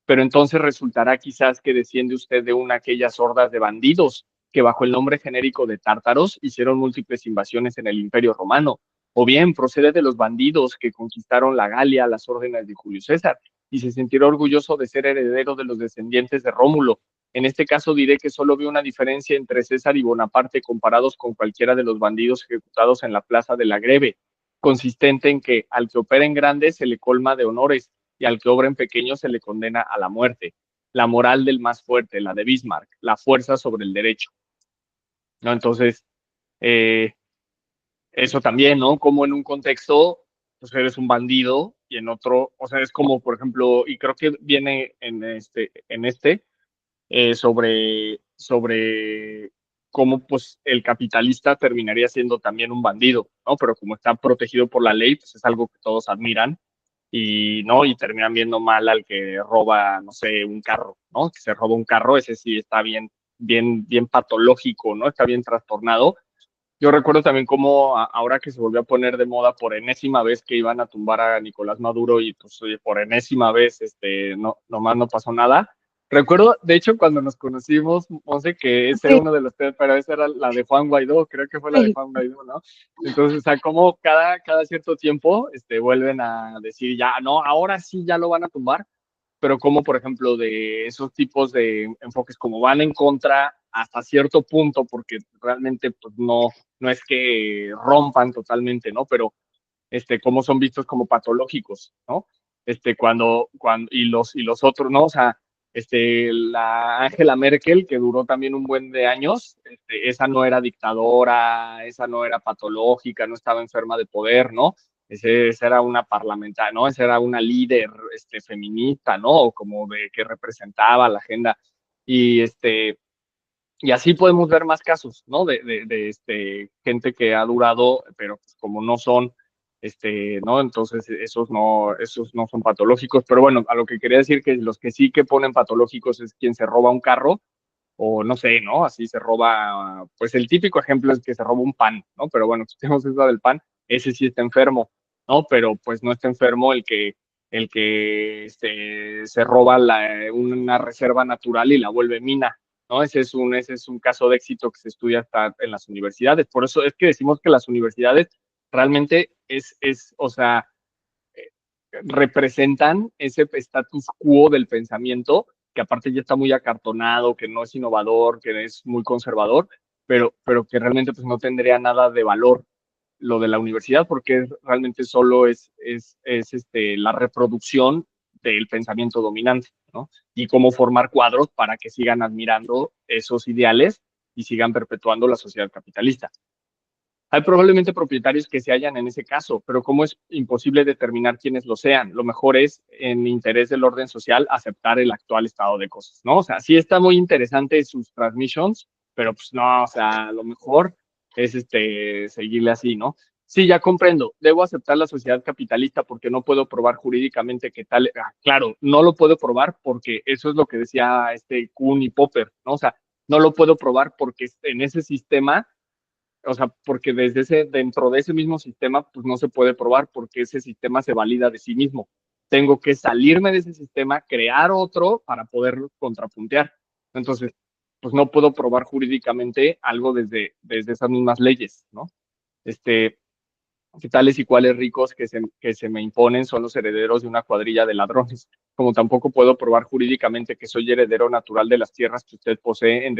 Pero entonces resultará quizás que desciende usted de una de aquellas hordas de bandidos que bajo el nombre genérico de tártaros hicieron múltiples invasiones en el Imperio Romano, o bien procede de los bandidos que conquistaron la Galia a las órdenes de Julio César y se sentirá orgulloso de ser heredero de los descendientes de Rómulo. En este caso diré que solo veo una diferencia entre César y Bonaparte comparados con cualquiera de los bandidos ejecutados en la plaza de la Greve, consistente en que al que opera en grande se le colma de honores y al que obra en pequeño se le condena a la muerte. La moral del más fuerte, la de Bismarck, la fuerza sobre el derecho, ¿no? Entonces, eh, eso también, ¿no? Como en un contexto, pues eres un bandido y en otro, o sea, es como, por ejemplo, y creo que viene sobre cómo pues el capitalista terminaría siendo también un bandido, ¿no? Pero como está protegido por la ley, pues es algo que todos admiran y no, y terminan viendo mal al que roba, no sé, un carro, ¿no? Que se roba un carro, ese sí está bien patológico, ¿no? Está bien trastornado. Yo recuerdo también cómo ahora que se volvió a poner de moda por enésima vez que iban a tumbar a Nicolás Maduro y pues oye, por enésima vez no, nomás no pasó nada. Recuerdo, de hecho, cuando nos conocimos, Monse, que ese era
Sí,
uno de los temas, pero esa era la de Juan Guaidó, creo que fue la de
sí.
Juan Guaidó, ¿no? Entonces, o sea, como cada cierto tiempo vuelven a decir ya, no, ahora sí ya lo van a tumbar, pero como por ejemplo de esos tipos de enfoques como van en contra hasta cierto punto, porque realmente pues no es que rompan totalmente, ¿no? Pero cómo son vistos como patológicos, ¿no? Y los otros, ¿no? O sea, la Angela Merkel, que duró también un buen de años, esa no era dictadora, esa no era patológica, no estaba enferma de poder, ¿no? Esa era una parlamentaria, ¿no? Esa era una líder feminista, ¿no? Como de que representaba la agenda. Y y así podemos ver más casos, ¿no? De gente que ha durado, pero pues como no son, ¿no? Entonces esos no son patológicos. Pero bueno, a lo que quería decir que los que sí que ponen patológicos es quien se roba un carro o no sé, ¿no? Así se roba, pues el típico ejemplo es que se roba un pan, ¿no? Pero bueno, quitemos eso del pan, ese sí está enfermo, ¿no? Pero pues no está enfermo el que se roba una reserva natural y la vuelve mina, ¿no? Ese es un caso de éxito que se estudia hasta en las universidades. Por eso es que decimos que las universidades realmente o sea, representan ese status quo del pensamiento, que aparte ya está muy acartonado, que no es innovador, que es muy conservador, pero que realmente pues no tendría nada de valor lo de la universidad, porque realmente solo es la reproducción del pensamiento dominante, ¿no? Y cómo formar cuadros para que sigan admirando esos ideales y sigan perpetuando la sociedad capitalista. Hay probablemente propietarios que se hallan en ese caso, pero como es imposible determinar quiénes lo sean, lo mejor es, en interés del orden social, aceptar el actual estado de cosas, ¿no? O sea, sí está muy interesante sus transmissions, pero pues no, o sea, lo mejor es seguirle así, ¿no? Sí, ya comprendo. Debo aceptar la sociedad capitalista porque no puedo probar jurídicamente que tal. Claro, no lo puedo probar porque eso es lo que decía Kuhn y Popper, ¿no? O sea, no lo puedo probar porque en ese sistema o sea, porque dentro de ese mismo sistema, pues no se puede probar porque ese sistema se valida de sí mismo. Tengo que salirme de ese sistema, crear otro para poder contrapuntear. Entonces, pues no puedo probar jurídicamente algo desde esas mismas leyes, ¿no? Este, que tales y cuales ricos que se me imponen son los herederos de una cuadrilla de ladrones, como tampoco puedo probar jurídicamente que soy heredero natural de las tierras que usted posee en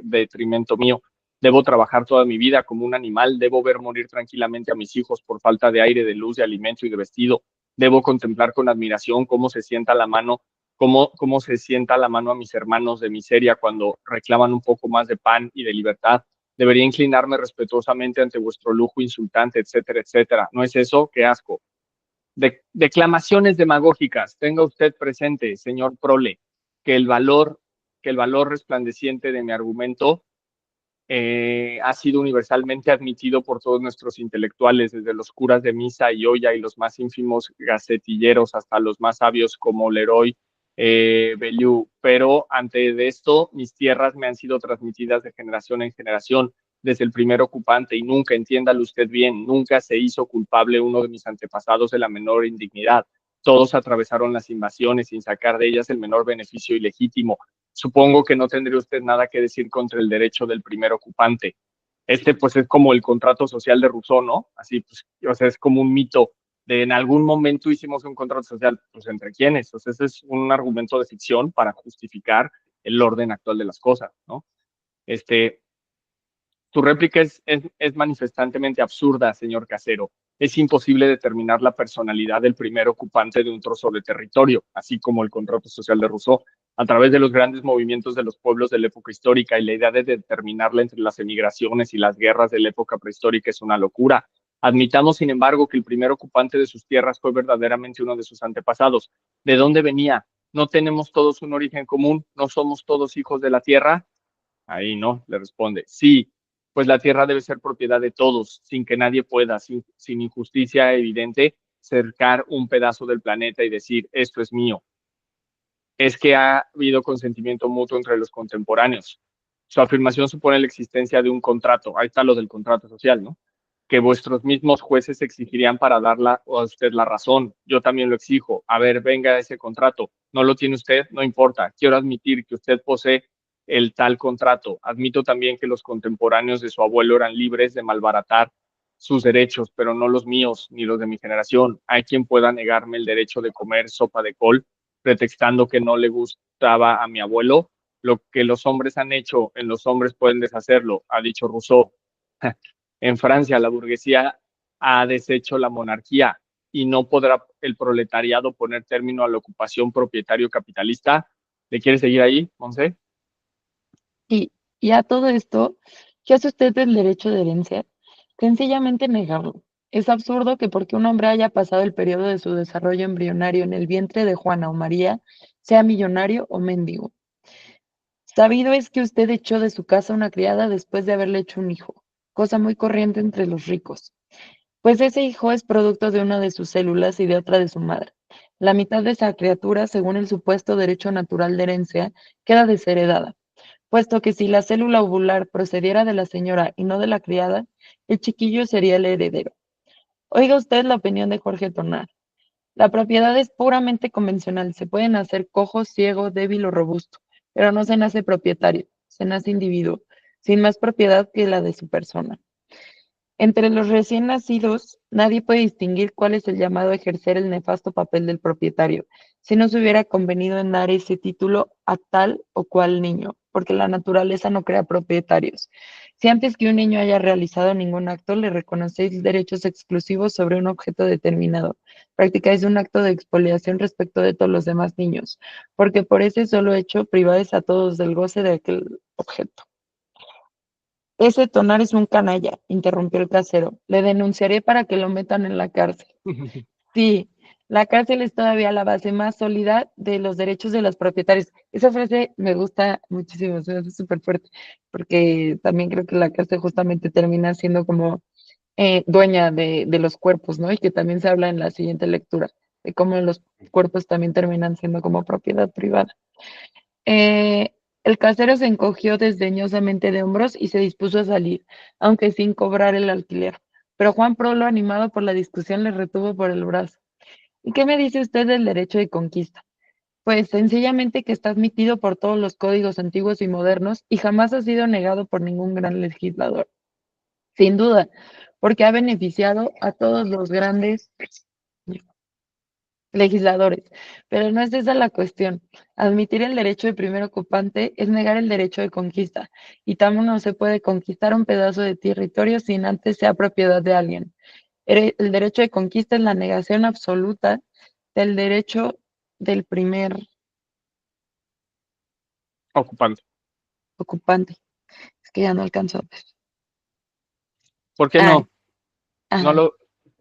detrimento mío. Debo trabajar toda mi vida como un animal, debo ver morir tranquilamente a mis hijos por falta de aire, de luz, de alimento y de vestido. Debo contemplar con admiración cómo se sienta la mano a mis hermanos de miseria cuando reclaman un poco más de pan y de libertad. Debería inclinarme respetuosamente ante vuestro lujo insultante, etcétera, etcétera. ¿No es eso? ¡Qué asco! Declamaciones demagógicas. Tenga usted presente, señor Prole, que el valor, que el valor resplandeciente de mi argumento ha sido universalmente admitido por todos nuestros intelectuales, desde los curas de misa y olla y los más ínfimos gacetilleros hasta los más sabios como Leroy Belleau. Pero ante de esto, mis tierras me han sido transmitidas de generación en generación desde el primer ocupante y nunca, entiéndalo usted bien, nunca se hizo culpable uno de mis antepasados de la menor indignidad. Todos atravesaron las invasiones sin sacar de ellas el menor beneficio ilegítimo. Supongo que no tendría usted nada que decir contra el derecho del primer ocupante. Pues es como el contrato social de Rousseau, ¿no? Así, pues, o sea, es como un mito de en algún momento hicimos un contrato social, pues ¿entre quiénes? O sea, ese es un argumento de ficción para justificar el orden actual de las cosas, ¿no? Este, tu réplica es manifestantemente absurda, señor Casero. Es imposible determinar la personalidad del primer ocupante de un trozo de territorio, así como el contrato social de Rousseau, a través de los grandes movimientos de los pueblos de la época histórica, y la idea de determinarla entre las emigraciones y las guerras de la época prehistórica es una locura. Admitamos, sin embargo, que el primer ocupante de sus tierras fue verdaderamente uno de sus antepasados. ¿De dónde venía? ¿No tenemos todos un origen común? ¿No somos todos hijos de la tierra? Ahí no, le responde. Sí, pues la tierra debe ser propiedad de todos, sin que nadie pueda, sin injusticia evidente, cercar un pedazo del planeta y decir, esto es mío. Es que ha habido consentimiento mutuo entre los contemporáneos. Su afirmación supone la existencia de un contrato. Ahí está lo del contrato social, ¿no? Que vuestros mismos jueces exigirían para darla a usted la razón. Yo también lo exijo. A ver, venga ese contrato. ¿No lo tiene usted? No importa. Quiero admitir que usted posee el tal contrato. Admito también que los contemporáneos de su abuelo eran libres de malbaratar sus derechos, pero no los míos ni los de mi generación. Hay quien pueda negarme el derecho de comer sopa de col, pretextando que no le gustaba a mi abuelo. Lo que los hombres han hecho en los hombres pueden deshacerlo, ha dicho Rousseau. En Francia, la burguesía ha deshecho la monarquía y no podrá el proletariado poner término a la ocupación propietario capitalista. ¿Le quiere seguir ahí, Monse?
Y, y a todo esto, ¿qué hace usted del derecho de herencia? Sencillamente negarlo. Es absurdo que porque un hombre haya pasado el periodo de su desarrollo embrionario en el vientre de Juana o María, sea millonario o mendigo. Sabido es que usted echó de su casa una criada después de haberle hecho un hijo, cosa muy corriente entre los ricos, pues ese hijo es producto de una de sus células y de otra de su madre. La mitad de esa criatura, según el supuesto derecho natural de herencia, queda desheredada, puesto que si la célula ovular procediera de la señora y no de la criada, el chiquillo sería el heredero. Oiga usted la opinión de Jorge Tornar. La propiedad es puramente convencional. Se puede nacer cojo, ciego, débil o robusto, pero no se nace propietario, se nace individuo, sin más propiedad que la de su persona. Entre los recién nacidos, nadie puede distinguir cuál es el llamado a ejercer el nefasto papel del propietario, si no se hubiera convenido en dar ese título a tal o cual niño, porque la naturaleza no crea propietarios. Si antes que un niño haya realizado ningún acto, le reconocéis derechos exclusivos sobre un objeto determinado, practicáis un acto de expoliación respecto de todos los demás niños, porque por ese solo hecho priváis a todos del goce de aquel objeto. Ese Tonar es un canalla, interrumpió el casero. Le denunciaré para que lo metan en la cárcel. Sí, la cárcel es todavía la base más sólida de los derechos de los propietarios. Esa frase me gusta muchísimo, se me hace súper fuerte, porque también creo que la cárcel justamente termina siendo como dueña de los cuerpos, ¿no? Y que también se habla en la siguiente lectura, de cómo los cuerpos también terminan siendo como propiedad privada. Eh, El casero se encogió desdeñosamente de hombros y se dispuso a salir, aunque sin cobrar el alquiler. Pero Juan Prolo, animado por la discusión, le retuvo por el brazo. ¿Y qué me dice usted del derecho de conquista? Pues sencillamente que está admitido por todos los códigos antiguos y modernos y jamás ha sido negado por ningún gran legislador. Sin duda, porque ha beneficiado a todos los grandes legisladores. Pero no es esa la cuestión. Admitir el derecho de primer ocupante es negar el derecho de conquista, y tampoco no se puede conquistar un pedazo de territorio sin antes sea propiedad de alguien. El derecho de conquista es la negación absoluta del derecho del primer
Ocupante.
ocupante. Es que ya no alcanzó a ver.
¿Por qué
Ah,
no? ¿No
ajá,
lo,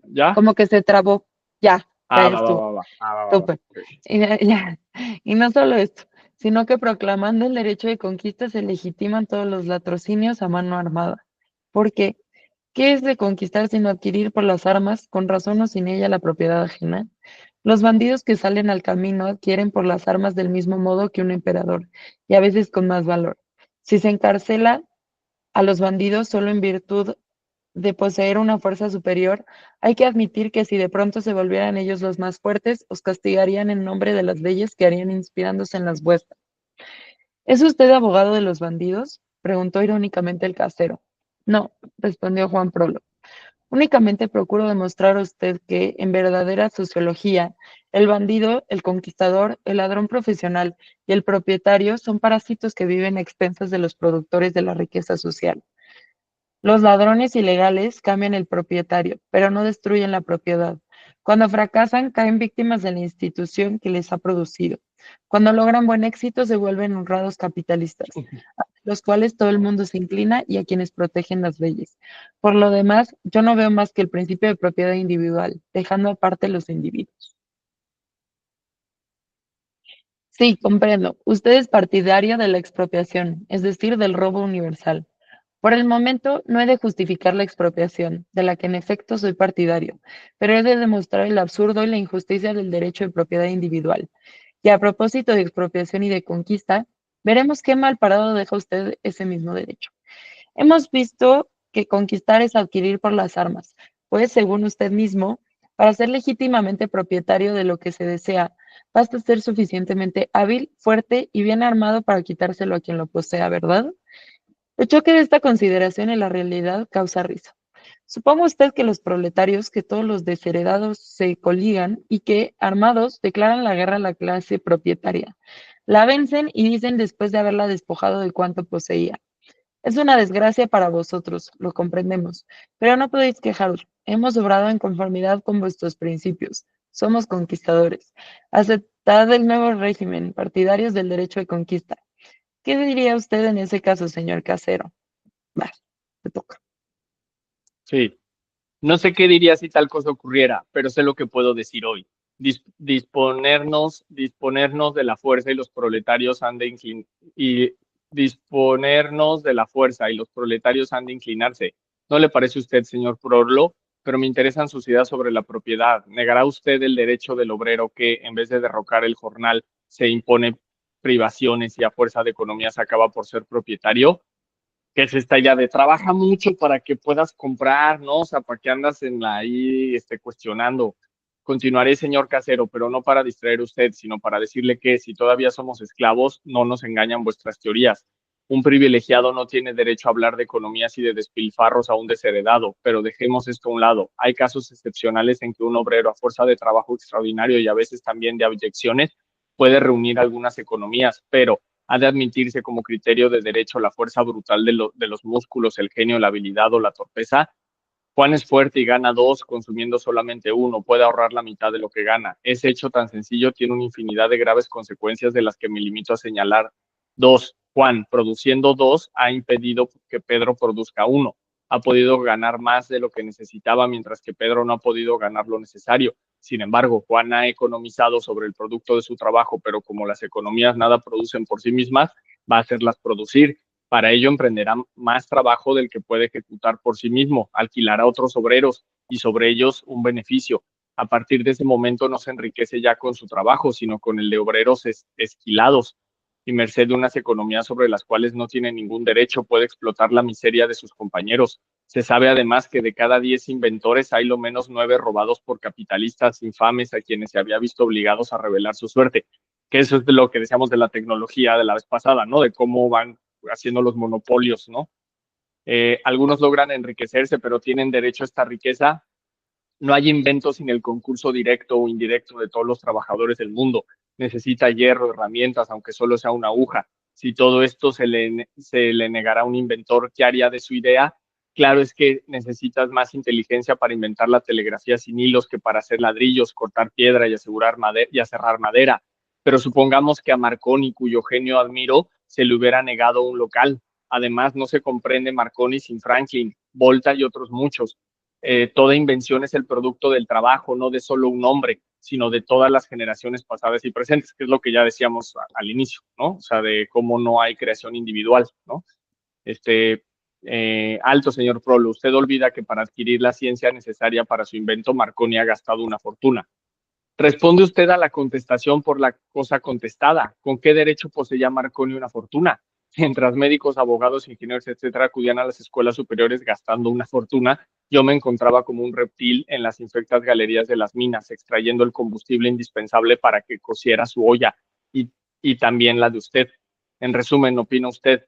ya?
como que se trabó. Ya
Va, va,
estuvo.
va, va. Va, va.
Súper.
Ok.
Y no solo esto, sino que proclamando el derecho de conquista se legitiman todos los latrocinios a mano armada. ¿Por qué? ¿Qué es de conquistar sino adquirir por las armas, con razón o sin ella, la propiedad ajena? Los bandidos que salen al camino adquieren por las armas del mismo modo que un emperador, y a veces con más valor. Si se encarcela a los bandidos solo en virtud de poseer una fuerza superior, hay que admitir que si de pronto se volvieran ellos los más fuertes, os castigarían en nombre de las leyes que harían inspirándose en las vuestras. ¿Es usted abogado de los bandidos? Preguntó irónicamente el casero. No, respondió Juan Prolo. Únicamente procuro demostrar a usted que, en verdadera sociología, el bandido, el conquistador, el ladrón profesional y el propietario son parásitos que viven a expensas de los productores de la riqueza social. Los ladrones ilegales cambian el propietario, pero no destruyen la propiedad. Cuando fracasan, caen víctimas de la institución que les ha producido. Cuando logran buen éxito, se vuelven honrados capitalistas, a los cuales todo el mundo se inclina y a quienes protegen las leyes. Por lo demás, yo no veo más que el principio de propiedad individual, dejando aparte los individuos. Sí, comprendo. Usted es partidario de la expropiación, es decir, del robo universal. Por el momento, no he de justificar la expropiación, de la que en efecto soy partidario, pero he de demostrar el absurdo y la injusticia del derecho de propiedad individual. Y a propósito de expropiación y de conquista, veremos qué mal parado deja usted ese mismo derecho. Hemos visto que conquistar es adquirir por las armas, pues, según usted mismo, para ser legítimamente propietario de lo que se desea, basta ser suficientemente hábil, fuerte y bien armado para quitárselo a quien lo posea, ¿verdad? El choque de esta consideración en la realidad causa risa. Suponga usted que los proletarios, que todos los desheredados se coligan y que, armados, declaran la guerra a la clase propietaria. La vencen y dicen después de haberla despojado de cuanto poseía. Es una desgracia para vosotros, lo comprendemos, pero no podéis quejaros. Hemos obrado en conformidad con vuestros principios. Somos conquistadores. Aceptad el nuevo régimen, partidarios del derecho de conquista. ¿Qué diría usted en ese caso, señor casero? Va, te toca.
Sí. No sé qué diría si tal cosa ocurriera, pero sé lo que puedo decir hoy. Disponernos de la fuerza y los proletarios han de y disponernos de la fuerza y los proletarios han de inclinarse. ¿No le parece a usted, señor Prorlo? Pero me interesan sus ideas sobre la propiedad. ¿Negará usted el derecho del obrero que, en vez de derrocar el jornal, se impone privaciones y a fuerza de economía se acaba por ser propietario? Que es esta idea de trabaja mucho para que puedas comprar, ¿no? O sea, para que andas en la ahí cuestionando. Continuaré, señor casero, pero no para distraer a usted, sino para decirle que si todavía somos esclavos, no nos engañan vuestras teorías. Un privilegiado no tiene derecho a hablar de economías y de despilfarros a un desheredado, pero dejemos esto a un lado. Hay casos excepcionales en que un obrero, a fuerza de trabajo extraordinario y a veces también de abyecciones, puede reunir algunas economías, pero ha de admitirse como criterio de derecho la fuerza brutal de los músculos, el genio, la habilidad o la torpeza. Juan es fuerte y gana dos consumiendo solamente uno, puede ahorrar la mitad de lo que gana. Ese hecho tan sencillo tiene una infinidad de graves consecuencias de las que me limito a señalar. Dos, Juan, produciendo dos, ha impedido que Pedro produzca uno. Ha podido ganar más de lo que necesitaba, mientras que Pedro no ha podido ganar lo necesario. Sin embargo, Juan ha economizado sobre el producto de su trabajo, pero como las economías nada producen por sí mismas, va a hacerlas producir. Para ello emprenderá más trabajo del que puede ejecutar por sí mismo, alquilará a otros obreros y sobre ellos un beneficio. A partir de ese momento no se enriquece ya con su trabajo, sino con el de obreros esquilados. y merced de unas economías sobre las cuales no tiene ningún derecho, puede explotar la miseria de sus compañeros. Se sabe además que de cada 10 inventores hay lo menos 9 robados por capitalistas infames a quienes se había visto obligados a revelar su suerte. Que eso es de lo que decíamos de la tecnología de la vez pasada, ¿no? De cómo van haciendo los monopolios, ¿no? Algunos logran enriquecerse, pero tienen derecho a esta riqueza. No hay invento sin el concurso directo o indirecto de todos los trabajadores del mundo. Necesita hierro, herramientas, aunque solo sea una aguja. Si todo esto se le negará a un inventor, ¿qué haría de su idea? Claro es que necesitas más inteligencia para inventar la telegrafía sin hilos que para hacer ladrillos, cortar piedra y asegurar madera y aserrar madera. Pero supongamos que a Marconi, cuyo genio admiro, se le hubiera negado un local. Además, no se comprende Marconi sin Franklin, Volta y otros muchos. Toda invención es el producto del trabajo, no de solo un hombre, sino de todas las generaciones pasadas y presentes, que es lo que ya decíamos al inicio, ¿no? O sea, de cómo no hay creación individual, ¿no? Este, alto, señor Prolo, usted olvida que para adquirir la ciencia necesaria para su invento, Marconi ha gastado una fortuna. Responde usted a la contestación por la cosa contestada. ¿Con qué derecho poseía Marconi una fortuna? Mientras médicos, abogados, ingenieros, etcétera, acudían a las escuelas superiores gastando una fortuna, yo me encontraba como un reptil en las infectas galerías de las minas, extrayendo el combustible indispensable para que cociera su olla y, y también la de usted. En resumen, ¿opina usted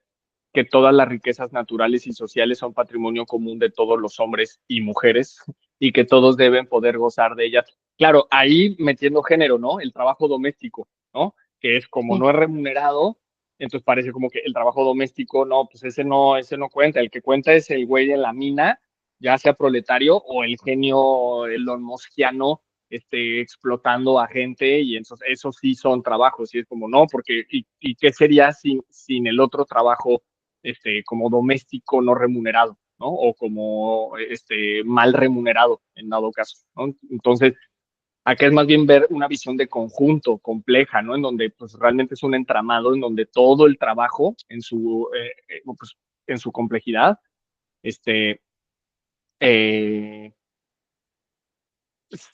que todas las riquezas naturales y sociales son patrimonio común de todos los hombres y mujeres y que todos deben poder gozar de ellas? Claro, ahí metiendo género, ¿no? El trabajo doméstico, ¿no? Que es como
Sí,
no es remunerado, entonces parece como que el trabajo doméstico, no, pues ese no cuenta. El que cuenta es el güey de la mina, ya sea proletario o el genio Elon Muskiano, explotando a gente, y entonces esos sí son trabajos, y es como no, porque ¿y qué sería sin el otro trabajo, como doméstico no remunerado, ¿no? O como mal remunerado en dado caso, ¿no? Entonces, acá es más bien ver una visión de conjunto, compleja, ¿no? En donde pues realmente es un entramado, en donde todo el trabajo pues, en su complejidad, este, eh,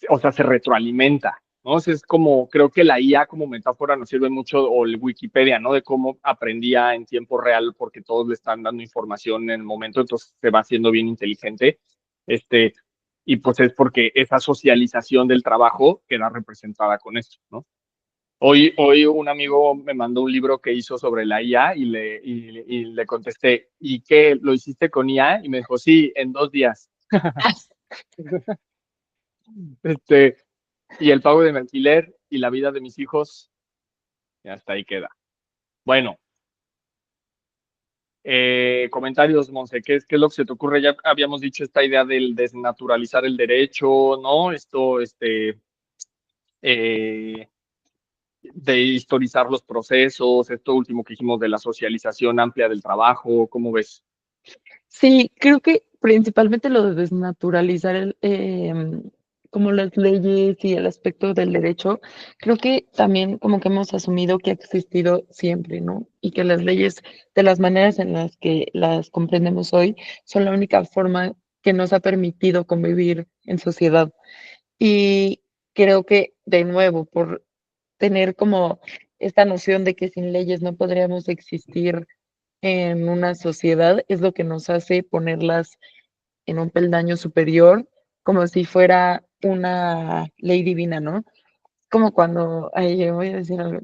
o sea, se retroalimenta, ¿no? O sea, es como, creo que la IA como metáfora nos sirve mucho, o el Wikipedia, ¿no? De cómo aprendía en tiempo real porque todos le están dando información en el momento, entonces se va haciendo bien inteligente. Este, y pues es porque esa socialización del trabajo queda representada con esto, ¿no? Hoy un amigo me mandó un libro que hizo sobre la IA y le contesté, ¿y qué? ¿Lo hiciste con IA? Y me dijo, sí, en 2 días. Este, y el pago de mi alquiler y la vida de mis hijos, y hasta ahí queda. Bueno, comentarios, Monse, qué es lo que se te ocurre? Ya habíamos dicho esta idea del desnaturalizar el derecho, ¿no? Esto, eh, de historizar los procesos, esto último que dijimos de la socialización amplia del trabajo, ¿cómo ves?
sí, creo que principalmente lo de desnaturalizar como las leyes y el aspecto del derecho, creo que también como que hemos asumido que ha existido siempre, ¿no? Y que las leyes, de las maneras en las que las comprendemos hoy, son la única forma que nos ha permitido convivir en sociedad. Y creo que, de nuevo, por tener como esta noción de que sin leyes no podríamos existir en una sociedad, es lo que nos hace ponerlas en un peldaño superior, como si fuera una ley divina, ¿no? Como cuando, ay, yo voy a decir algo,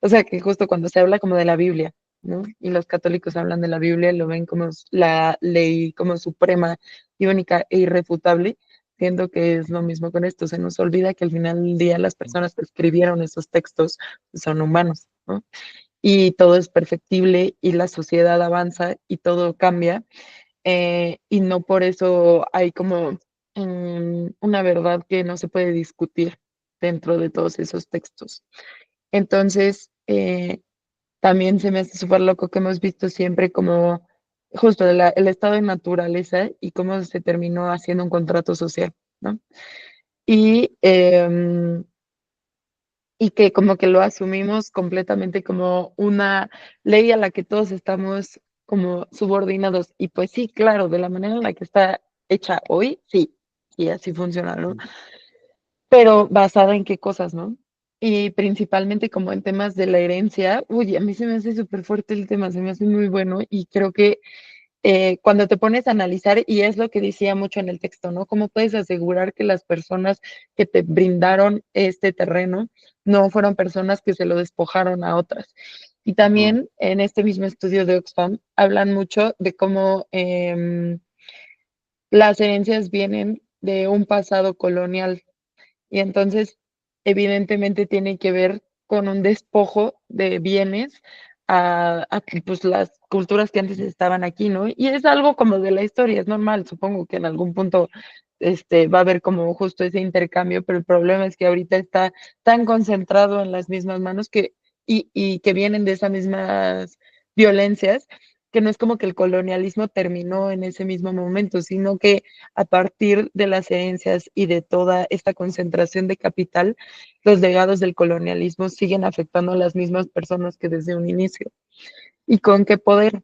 o sea, que justo cuando se habla como de la Biblia, ¿no? Y los católicos hablan de la Biblia, lo ven como la ley como suprema y única e irrefutable, siendo que es lo mismo con esto. Se nos olvida que al final del día las personas que escribieron esos textos son humanos, ¿no? Y todo es perfectible y la sociedad avanza y todo cambia, y no por eso hay como una verdad que no se puede discutir dentro de todos esos textos. Entonces, también se me hace súper loco que hemos visto siempre como justo el estado de naturaleza y cómo se terminó haciendo un contrato social, ¿no? Y, y que como que lo asumimos completamente como una ley a la que todos estamos como subordinados. Y pues sí, claro, de la manera en la que está hecha hoy, sí, y así funciona, ¿no? Pero basada en qué cosas, ¿no? y principalmente como en temas de la herencia, uy, a mí se me hace súper fuerte el tema, se me hace muy bueno y creo que cuando te pones a analizar, y es lo que decía mucho en el texto, ¿no? ¿Cómo puedes asegurar que las personas que te brindaron este terreno no fueron personas que se lo despojaron a otras? Y
Ujú,
también en este mismo estudio de Oxfam hablan mucho de cómo las herencias vienen de un pasado colonial y entonces, evidentemente, tiene que ver con un despojo de bienes a pues, las culturas que antes estaban aquí, ¿no? Y es algo como de la historia, es normal, supongo que en algún punto va a haber como justo ese intercambio, pero el problema es que ahorita está tan concentrado en las mismas manos y que vienen de esas mismas violencias, que no es como que el colonialismo terminó en ese mismo momento, sino que a partir de las herencias y de toda esta concentración de capital, los legados del colonialismo siguen afectando a las mismas personas que desde un inicio. ¿Y con qué poder?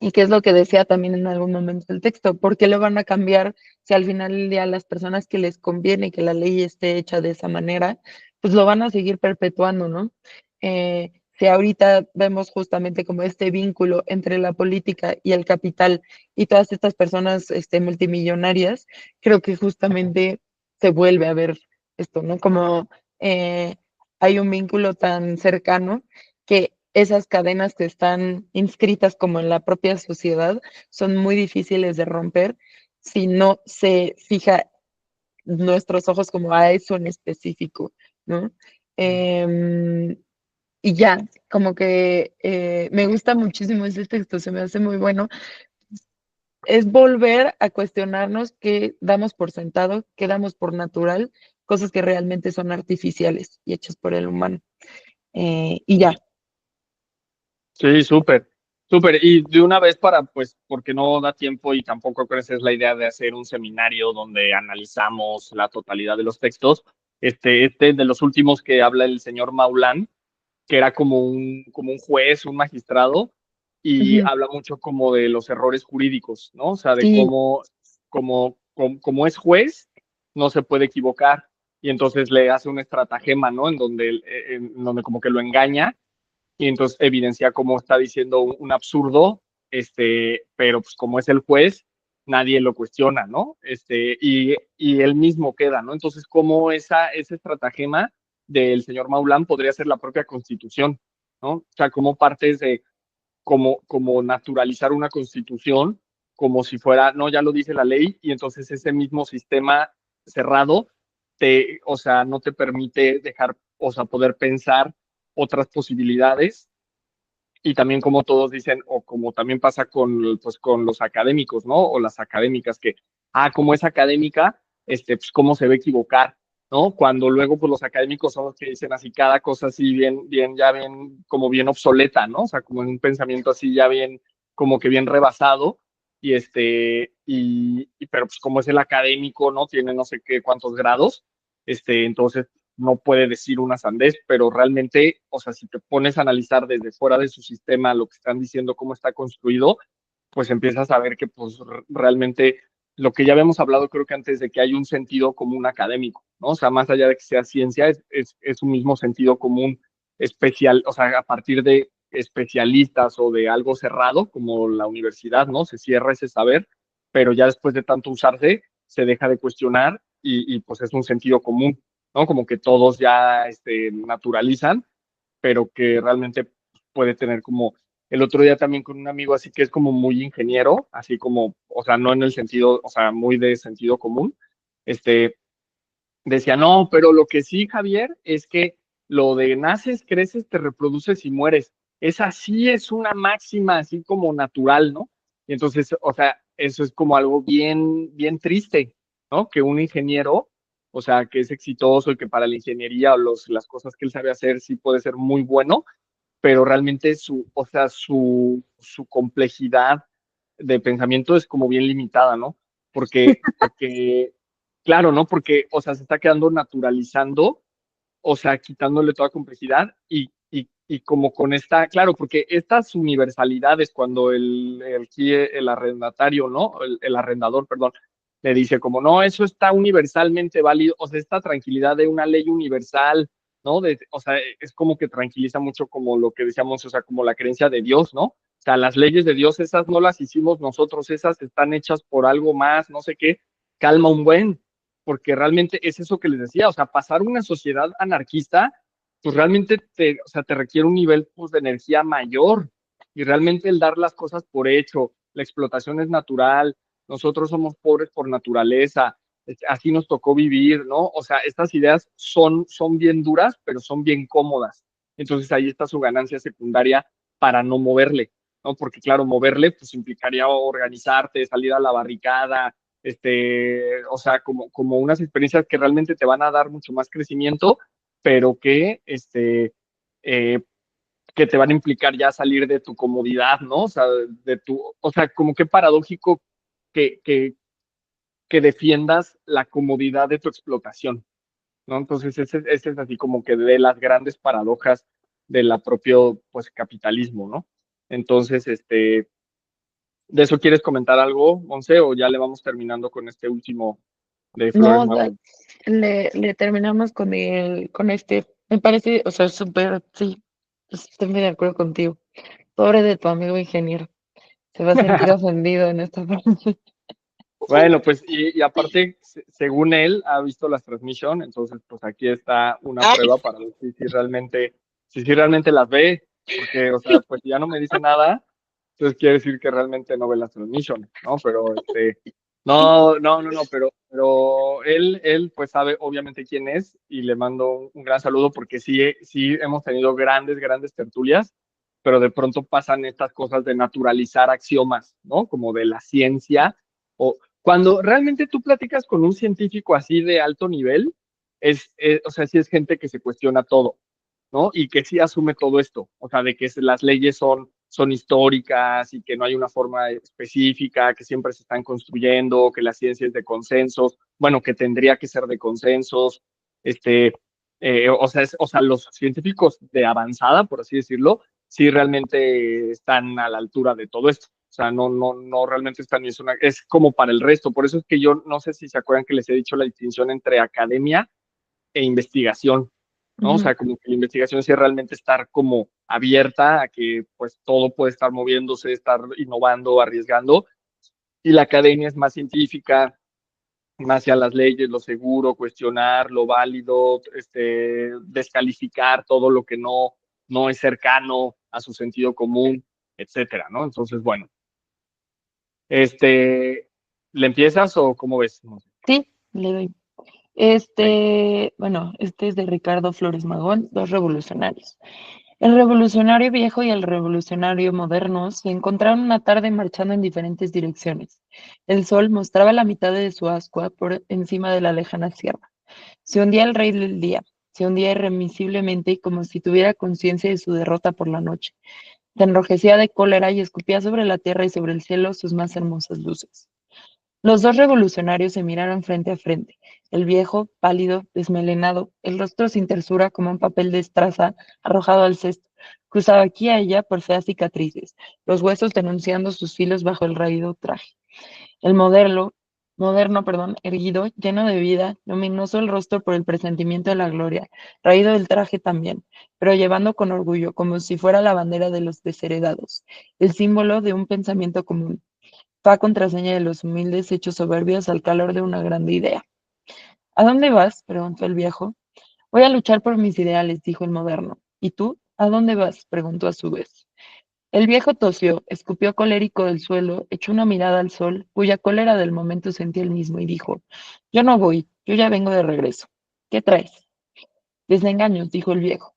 Y qué es lo que decía también en algún momento del texto, ¿por qué lo van a cambiar si al final del día las personas que les conviene que la ley esté hecha de esa manera, pues lo van a seguir perpetuando, ¿no? Si ahorita vemos justamente como este vínculo entre la política y el capital y todas estas personas multimillonarias, creo que justamente se vuelve a ver esto, ¿no? Como eh, hay un vínculo tan cercano que esas cadenas que están inscritas como en la propia sociedad son muy difíciles de romper si no se fija nuestros ojos como a eso en específico, ¿no? Eh, y ya, como que me gusta muchísimo ese texto, se me hace muy bueno. Es volver a cuestionarnos qué damos por sentado, qué damos por natural, cosas que realmente son artificiales y hechas por el humano. Y ya.
ujú. Sí, súper, súper. Y de una vez para, pues, porque no da tiempo y tampoco creo que esa es la idea de hacer un seminario donde analizamos la totalidad de los textos. Este de los últimos que habla el señor Maulán, que era como un juez, un magistrado, y
Ujú.
habla mucho como de los errores jurídicos, ¿no? O sea, de
Sí,
como es juez, no se puede equivocar. Y entonces le hace un estratagema, ¿no? En donde como que lo engaña y entonces evidencia cómo está diciendo un absurdo, pero pues como es el juez, nadie lo cuestiona, ¿no? Y él mismo queda, ¿no? Entonces, cómo ese estratagema del señor Maulán podría ser la propia constitución, ¿no? O sea, cómo partes de como naturalizar una constitución como si fuera, no, ya lo dice la ley, y entonces ese mismo sistema cerrado o sea, no te permite dejar, o sea, poder pensar otras posibilidades y también como todos dicen, o como también pasa con los académicos, ¿no? O las académicas que, como es académica, pues cómo se va a equivocar, ¿no? Cuando luego, pues los académicos son los que dicen así cada cosa así bien, bien, ya bien, como bien obsoleta, ¿no? O sea, como en un pensamiento así ya bien, como que bien rebasado, pero pues como es el académico, ¿no? Tiene no sé qué cuántos grados, entonces no puede decir una sandez, pero realmente, o sea, si te pones a analizar desde fuera de su sistema lo que están diciendo, cómo está construido, pues empiezas a ver que pues realmente lo que ya habíamos hablado creo que antes de que hay un sentido común académico, ¿no? O sea, más allá de que sea ciencia, es un mismo sentido común especial, o sea, a partir de especialistas o de algo cerrado como la universidad, ¿no? Se cierra ese saber, pero ya después de tanto usarse, se deja de cuestionar y pues es un sentido común. ¿No? Como que todos ya naturalizan, pero que realmente puede tener como el otro día también con un amigo así que es como muy ingeniero, así como, o sea, no en el sentido, o sea, muy de sentido común, este, decía, no, pero lo que sí, Javier, es que lo de naces, creces, te reproduces y mueres. Esa sí es una máxima así como natural, ¿no? Y entonces, o sea, eso es como algo bien, bien triste, ¿no? Que un ingeniero, o sea, que es exitoso y que para la ingeniería o las cosas que él sabe hacer sí puede ser muy bueno, pero realmente o sea, su complejidad de pensamiento es como bien limitada, ¿no? Porque, claro, ¿no? Porque, o sea, se está quedando naturalizando, o sea, quitándole toda complejidad y como con claro, porque estas universalidades, cuando el arrendatario, ¿no? El arrendador, perdón, le dice como, no, eso está universalmente válido, o sea, esta tranquilidad de una ley universal ¿no? O sea, es como que tranquiliza mucho como lo que decíamos, o sea, como la creencia de Dios, ¿no? O sea, las leyes de Dios, esas no las hicimos nosotros, esas están hechas por algo más, no sé qué, calma un buen, porque realmente es eso que les decía, o sea, pasar una sociedad anarquista, pues realmente o sea, te requiere un nivel pues, de energía mayor y realmente el dar las cosas por hecho, la explotación es natural, nosotros somos pobres por naturaleza, así nos tocó vivir, ¿no? O sea, estas ideas son bien duras, pero son bien cómodas. Entonces ahí está su ganancia secundaria para no moverle, ¿no? Porque claro, moverle pues implicaría organizarte, salir a la barricada, o sea, como unas experiencias que realmente te van a dar mucho más crecimiento, pero eh, que te van a implicar ya salir de tu comodidad, ¿no? O sea, o sea, como que paradójico que, que, que defiendas la comodidad de tu explotación, ¿no? Entonces, ese es así como que de las grandes paradojas de la propio, pues, capitalismo, ¿no? Entonces, ¿de eso quieres comentar algo, Monse, o ya le vamos terminando con este último de Flores
No, o sea,
Magón?
le terminamos con este. Me parece, o sea, súper, sí, estoy muy de acuerdo contigo. Pobre de tu amigo ingeniero. Se va a sentir ofendido en esta parte.
Bueno, pues, y aparte, según él, ha visto las transmisiones, entonces, pues aquí está una
Ay,
prueba para ver si realmente las ve, porque, o sea, pues ya no me dice nada, entonces quiere decir que realmente no ve las transmisiones, ¿no? Pero, no, no, no, no, pero él, pues sabe obviamente quién es y le mando un gran saludo porque sí hemos tenido grandes, grandes tertulias, pero de pronto pasan estas cosas de naturalizar axiomas, ¿no? Como de la ciencia o cuando realmente tú platicas con un científico así de alto nivel, o sea, sí es gente que se cuestiona todo, ¿no? Y que sí asume todo esto, o sea, de que las leyes son históricas y que no hay una forma específica, que siempre se están construyendo, que la ciencia es de consensos, bueno, que tendría que ser de consensos, o sea, los científicos de avanzada, por así decirlo, sí realmente están a la altura de todo esto. O sea, no realmente están, es como para el resto. Por eso es que yo no sé si se acuerdan que les he dicho la distinción entre academia e investigación, ¿no? O
ujú,
sea, como que la investigación sí realmente estar como abierta a que pues todo puede estar moviéndose, estar innovando, arriesgando, y la academia es más científica, más hacia las leyes, lo seguro, cuestionar lo válido, descalificar todo lo que no es cercano a su sentido común, etcétera, ¿no? Entonces, bueno, ¿le empiezas o cómo ves? No sé.
sí, le doy.
Venga.
Bueno, este es de Ricardo Flores Magón, Dos revolucionarios. El revolucionario viejo y el revolucionario moderno se encontraron una tarde marchando en diferentes direcciones. El sol mostraba la mitad de su ascua por encima de la lejana sierra. Se hundía el rey del día, se hundía irremisiblemente como si tuviera conciencia de su derrota por la noche. Se enrojecía de cólera y escupía sobre la tierra y sobre el cielo sus más hermosas luces. Los dos revolucionarios se miraron frente a frente, el viejo, pálido, desmelenado, el rostro sin tersura como un papel de estraza arrojado al cesto, cruzado aquí a allá por feas cicatrices, los huesos denunciando sus filos bajo el raído traje. El moderno, erguido, lleno de vida, luminoso el rostro por el presentimiento de la gloria, raído del traje también, pero llevando con orgullo, como si fuera la bandera de los desheredados, el símbolo de un pensamiento común. Fa contraseña de los humildes hechos soberbios al calor de una grande idea. ¿A dónde vas? Preguntó el viejo. Voy a luchar por mis ideales, dijo el moderno. ¿Y tú? ¿A dónde vas? Preguntó a su vez. El viejo tosió, escupió colérico del suelo, echó una mirada al sol, cuya cólera del momento sentía él mismo, y dijo, yo no voy, yo ya vengo de regreso. ¿Qué traes? Desengaños, dijo el viejo.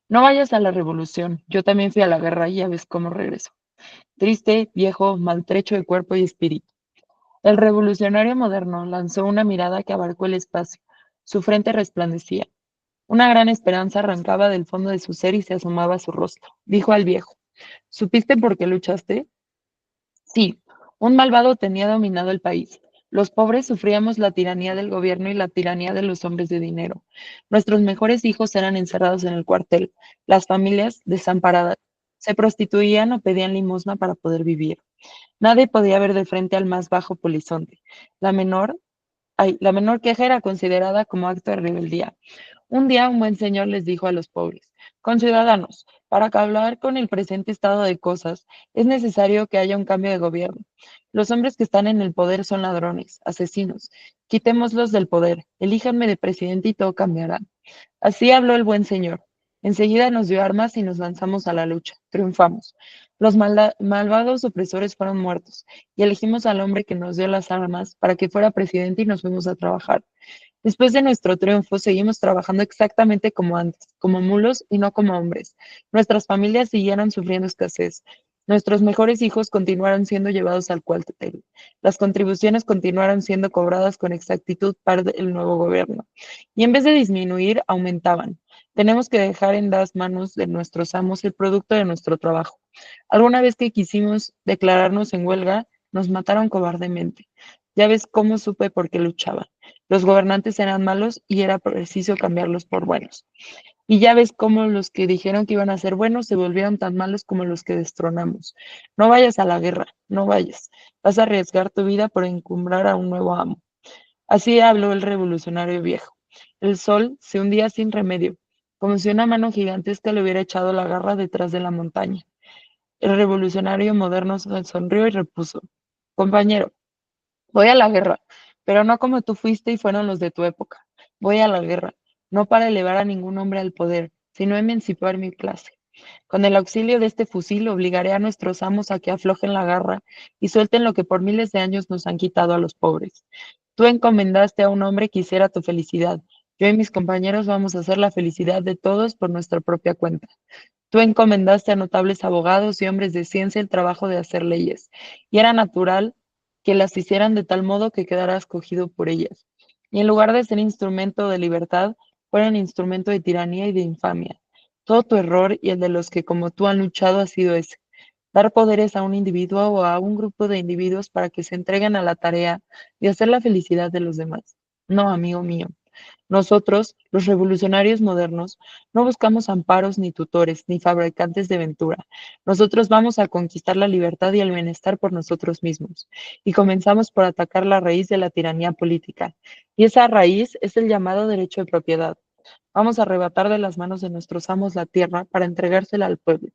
No vayas a la revolución, yo también fui a la guerra y ya ves cómo regreso. Triste, viejo, maltrecho de cuerpo y espíritu. El revolucionario moderno lanzó una mirada que abarcó el espacio. Su frente resplandecía. Una gran esperanza arrancaba del fondo de su ser y se asomaba a su rostro. Dijo al viejo, ¿supiste por qué luchaste? Sí, un malvado tenía dominado el país. Los pobres sufríamos la tiranía del gobierno y la tiranía de los hombres de dinero. Nuestros mejores hijos eran encerrados en el cuartel, las familias desamparadas. Se prostituían o pedían limosna para poder vivir. Nadie podía ver de frente al más bajo polizonte. La menor, la menor queja era considerada como acto de rebeldía. Un día un buen señor les dijo a los pobres, conciudadanos, para acabar con el presente estado de cosas, es necesario que haya un cambio de gobierno. Los hombres que están en el poder son ladrones, asesinos. Quitémoslos del poder, elíjanme de presidente y todo cambiará. Así habló el buen señor. Enseguida nos dio armas y nos lanzamos a la lucha. Triunfamos. Los malvados opresores fueron muertos y elegimos al hombre que nos dio las armas para que fuera presidente y nos fuimos a trabajar. Después de nuestro triunfo, seguimos trabajando exactamente como antes, como mulos y no como hombres. Nuestras familias siguieron sufriendo escasez. Nuestros mejores hijos continuaron siendo llevados al cuartel. Las contribuciones continuaron siendo cobradas con exactitud para el nuevo gobierno. Y en vez de disminuir, aumentaban. Tenemos que dejar en las manos de nuestros amos el producto de nuestro trabajo. Alguna vez que quisimos declararnos en huelga, nos mataron cobardemente. Ya ves cómo supe por qué luchaba. Los gobernantes eran malos y era preciso cambiarlos por buenos. Y ya ves cómo los que dijeron que iban a ser buenos se volvieron tan malos como los que destronamos. No vayas a la guerra, no vayas. Vas a arriesgar tu vida por encumbrar a un nuevo amo. Así habló el revolucionario viejo. El sol se hundía sin remedio, como si una mano gigantesca le hubiera echado la garra detrás de la montaña. El revolucionario moderno sonrió y repuso, compañero, voy a la guerra, pero no como tú fuiste y fueron los de tu época. Voy a la guerra, no para elevar a ningún hombre al poder, sino emancipar mi clase. Con el auxilio de este fusil obligaré a nuestros amos a que aflojen la garra y suelten lo que por miles de años nos han quitado a los pobres. Tú encomendaste a un hombre que hiciera tu felicidad. Yo y mis compañeros vamos a hacer la felicidad de todos por nuestra propia cuenta. Tú encomendaste a notables abogados y hombres de ciencia el trabajo de hacer leyes, y era natural que las hicieran de tal modo que quedara escogido por ellas. Y en lugar de ser instrumento de libertad, fueran instrumento de tiranía y de infamia. Todo tu error y el de los que como tú han luchado ha sido ese, dar poderes a un individuo o a un grupo de individuos para que se entreguen a la tarea de hacer la felicidad de los demás. No, amigo mío. Nosotros, los revolucionarios modernos, no buscamos amparos ni tutores, ni fabricantes de ventura. Nosotros vamos a conquistar la libertad y el bienestar por nosotros mismos. Y comenzamos por atacar la raíz de la tiranía política. Y esa raíz es el llamado derecho de propiedad. Vamos a arrebatar de las manos de nuestros amos la tierra para entregársela al pueblo.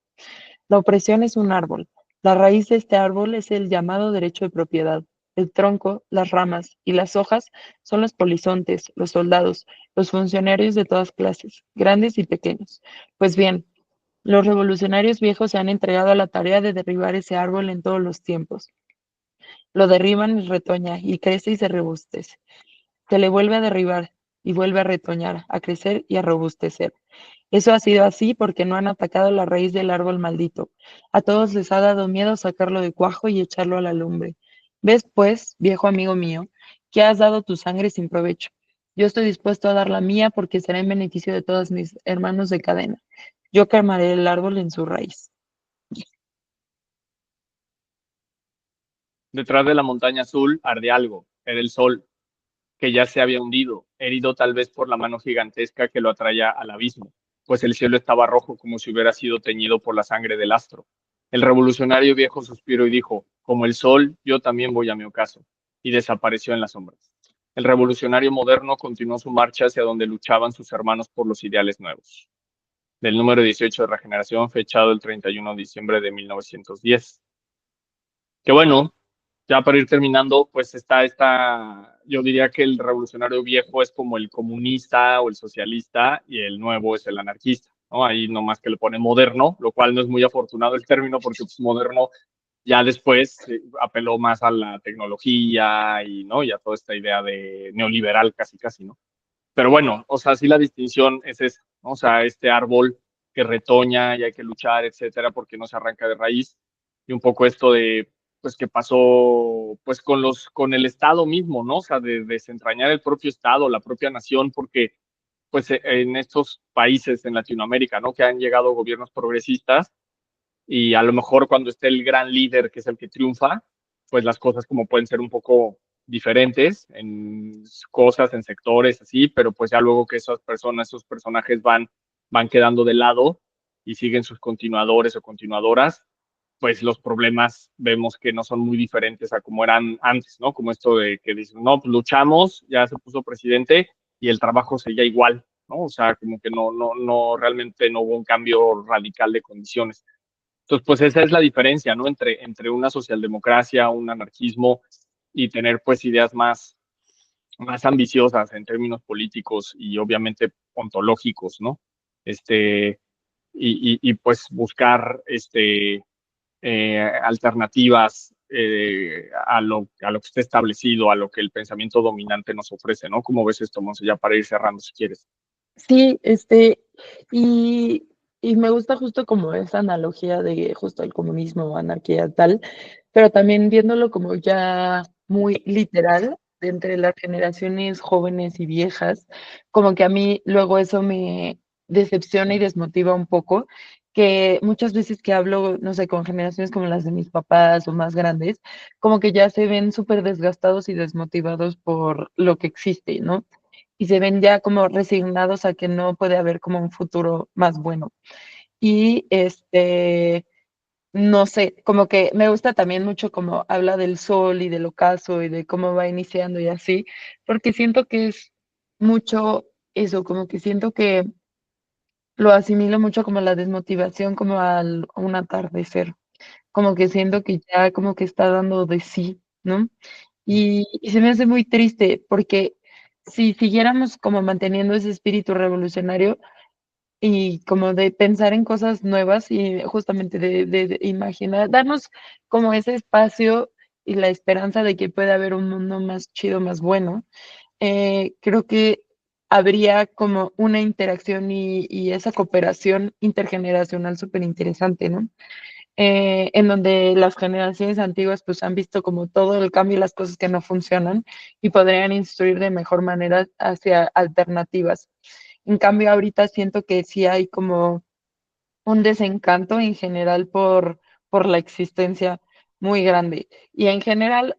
La opresión es un árbol. La raíz de este árbol es el llamado derecho de propiedad. El tronco, las ramas y las hojas son los polizontes, los soldados, los funcionarios de todas clases, grandes y pequeños. Pues bien, los revolucionarios viejos se han entregado a la tarea de derribar ese árbol en todos los tiempos. Lo derriban y retoña, y crece y se robustece. Se le vuelve a derribar y vuelve a retoñar, a crecer y a robustecer. Eso ha sido así porque no han atacado la raíz del árbol maldito. A todos les ha dado miedo sacarlo de cuajo y echarlo a la lumbre. ¿Ves, pues, viejo amigo mío, que has dado tu sangre sin provecho? Yo estoy dispuesto a dar la mía porque será en beneficio de todos mis hermanos de cadena. Yo quemaré el árbol en su raíz.
Detrás de la montaña azul ardía algo, era el sol, que ya se había hundido, herido tal vez por la mano gigantesca que lo atraía al abismo, pues el cielo estaba rojo como si hubiera sido teñido por la sangre del astro. El revolucionario viejo suspiró y dijo, como el sol, yo también voy a mi ocaso, y desapareció en las sombras. El revolucionario moderno continuó su marcha hacia donde luchaban sus hermanos por los ideales nuevos. Del número 18 de Regeneración, fechado el 31 de diciembre de 1910. Que bueno, ya para ir terminando, pues está esta, yo diría que el revolucionario viejo es como el comunista o el socialista y el nuevo es el anarquista, ¿no? Ahí nomás que le pone moderno, lo cual no es muy afortunado el término porque pues, moderno ya después apeló más a la tecnología y, ¿no? Y a toda esta idea de neoliberal casi casi, ¿no? Pero bueno, o sea, sí la distinción es esa, ¿no? O sea, este árbol que retoña y hay que luchar, etcétera, porque no se arranca de raíz. Y un poco esto de, pues, que pasó, pues, con el Estado mismo, ¿no? O sea, de desentrañar el propio Estado, la propia nación, porque, pues, en estos países en Latinoamérica, ¿no? Que han llegado gobiernos progresistas y a lo mejor cuando esté el gran líder, que es el que triunfa, pues las cosas como pueden ser un poco diferentes en cosas, en sectores, así, pero pues ya luego que esas personas, esos personajes van quedando de lado y siguen sus continuadores o continuadoras, pues los problemas vemos que no son muy diferentes a como eran antes, ¿no? Como esto de que dicen, no, pues luchamos, ya se puso presidente y el trabajo seguía igual, ¿no? O sea, como que no, realmente no hubo un cambio radical de condiciones. Entonces, pues esa es la diferencia, ¿no? Entre una socialdemocracia, un anarquismo y tener pues ideas más ambiciosas en términos políticos y obviamente ontológicos, ¿no? Este, y pues buscar alternativas a lo que esté establecido, a lo que el pensamiento dominante nos ofrece, ¿no? ¿Cómo ves esto, Monse? Ya para ir cerrando, si quieres.
Sí, y, y me gusta justo como esa analogía de justo el comunismo, anarquía, tal, pero también viéndolo como ya muy literal, de entre las generaciones jóvenes y viejas, como que a mí luego eso me decepciona y desmotiva un poco, que muchas veces que hablo, no sé, con generaciones como las de mis papás o más grandes, como que ya se ven súper desgastados y desmotivados por lo que existe, ¿no? Y se ven ya como resignados a que no puede haber como un futuro más bueno. Y no sé, como que me gusta también mucho como habla del sol y del ocaso y de cómo va iniciando y así, porque siento que es mucho eso, como que siento que lo asimilo mucho como la desmotivación, como a un atardecer, como que siento que ya como que está dando de sí, ¿no? Y se me hace muy triste porque si siguiéramos como manteniendo ese espíritu revolucionario y como de pensar en cosas nuevas y justamente de imaginar, darnos como ese espacio y la esperanza de que pueda haber un mundo más chido, más bueno, creo que habría como una interacción y esa cooperación intergeneracional súper interesante, ¿no? En donde las generaciones antiguas pues han visto como todo el cambio y las cosas que no funcionan y podrían instruir de mejor manera hacia alternativas. En cambio, ahorita siento que sí hay como un desencanto en general por la existencia muy grande. Y en general,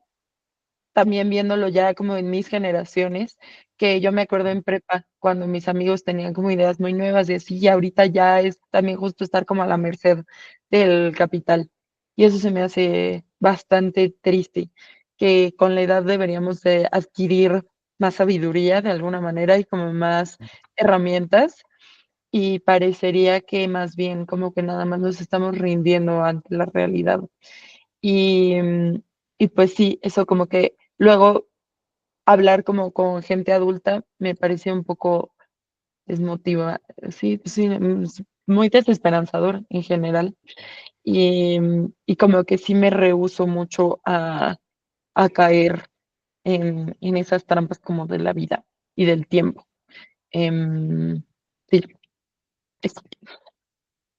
también viéndolo ya como en mis generaciones, que yo me acuerdo en prepa cuando mis amigos tenían como ideas muy nuevas y así, y ahorita ya es también justo estar como a la merced del capital. Y eso se me hace bastante triste, que con la edad deberíamos de adquirir más sabiduría de alguna manera y como más herramientas, y parecería que más bien como que nada más nos estamos rindiendo ante la realidad. Y, y pues sí, eso como que luego hablar como con gente adulta me parecía un poco desmotiva, sí, sí, es muy desesperanzador en general. Y como que sí me rehúso mucho a caer en esas trampas como de la vida y del tiempo. Em, sí, eso.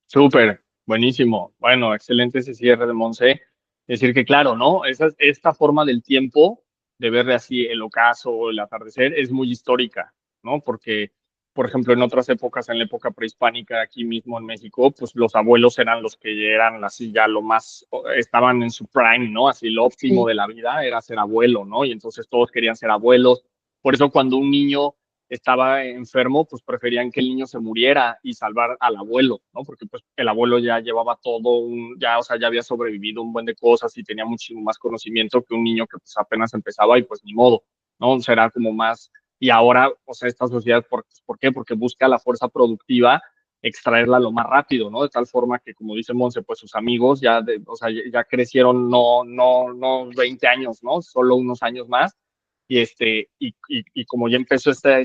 Súper, buenísimo. Bueno, excelente ese cierre de Monse. Decir que, claro, ¿no? Esta forma del tiempo, de verle así el ocaso o el atardecer, es muy histórica, ¿no? Porque, por ejemplo, en otras épocas, en la época prehispánica, aquí mismo en México, pues los abuelos eran los que eran así ya lo más, estaban en su prime, ¿no? Así lo óptimo
Sí,
de la vida era ser abuelo, ¿no? Y entonces todos querían ser abuelos. Por eso cuando un niño estaba enfermo, pues preferían que el niño se muriera y salvar al abuelo, ¿no? Porque pues el abuelo ya llevaba todo ya, o sea, ya había sobrevivido un buen de cosas y tenía muchísimo más conocimiento que un niño que pues apenas empezaba y pues ni modo, ¿no? Será como más, y ahora, o sea, esta sociedad, ¿por qué? Porque busca la fuerza productiva extraerla lo más rápido, ¿no? De tal forma que, como dice Monse, pues sus amigos o sea, ya crecieron no 20 años, ¿no? Solo unos años más y como ya empezó esta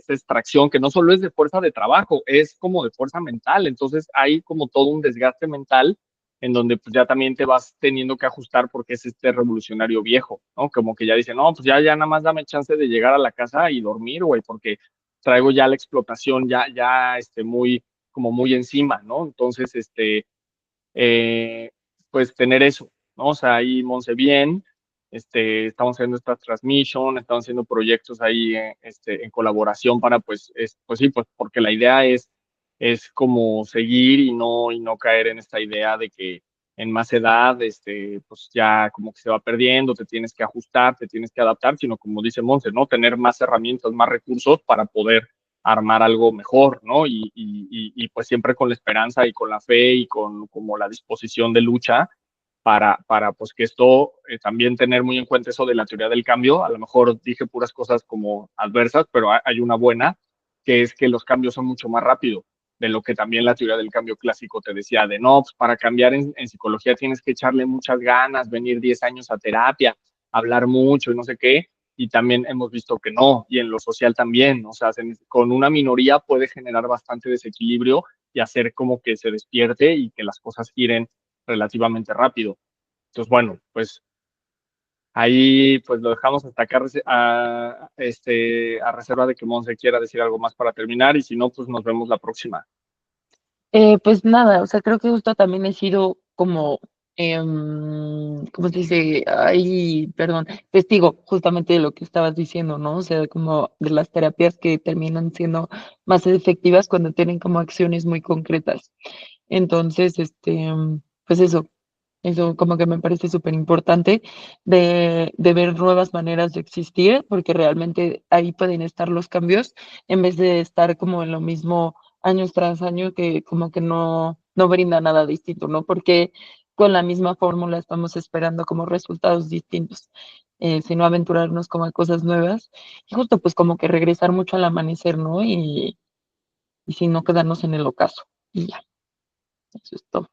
extracción, que no solo es de fuerza de trabajo, es como de fuerza mental, entonces hay como todo un desgaste mental en donde pues ya también te vas teniendo que ajustar porque es este revolucionario viejo, ¿no? Como que ya dice, no, pues ya nada más dame chance de llegar a la casa y dormir, güey, porque traigo ya la explotación ya como muy encima, ¿no? Entonces, eh, pues tener eso, ¿no? O sea, ahí Monse bien, estamos haciendo esta transmission, estamos haciendo proyectos ahí en colaboración para, pues sí, pues porque la idea es como seguir y no caer en esta idea de que en más edad, pues ya como que se va perdiendo, te tienes que ajustar, te tienes que adaptar, sino como dice Monse, ¿no? Tener más herramientas, más recursos para poder armar algo mejor, ¿no? Y pues siempre con la esperanza y con la fe y con como la disposición de lucha para pues que esto también tener muy en cuenta eso de la teoría del cambio. A lo mejor dije puras cosas como adversas, pero hay una buena, que es que los cambios son mucho más rápido de lo que también la teoría del cambio clásico te decía, de no, pues para cambiar en psicología tienes que echarle muchas ganas, venir 10 años a terapia, hablar mucho y no sé qué, y también hemos visto que no, y en lo social también, o sea, con una minoría puede generar bastante desequilibrio y hacer como que se despierte y que las cosas giren relativamente rápido. Entonces, bueno, pues ahí pues lo dejamos hasta acá a reserva de que Monse quiera decir algo más para terminar y si no, pues nos vemos la próxima.
Pues nada, o sea, creo que justo también he sido como, ¿cómo se dice? Ay, perdón, testigo justamente de lo que estabas diciendo, ¿no? O sea, como de las terapias que terminan siendo más efectivas cuando tienen como acciones muy concretas. Entonces, pues eso como que me parece súper importante de ver nuevas maneras de existir, porque realmente ahí pueden estar los cambios en vez de estar como en lo mismo años tras año que como que no brinda nada distinto, ¿no? Porque con la misma fórmula estamos esperando como resultados distintos, sino aventurarnos como a cosas nuevas y justo pues como que regresar mucho al amanecer, ¿no? Y si no quedarnos en el ocaso. Y ya, eso es todo.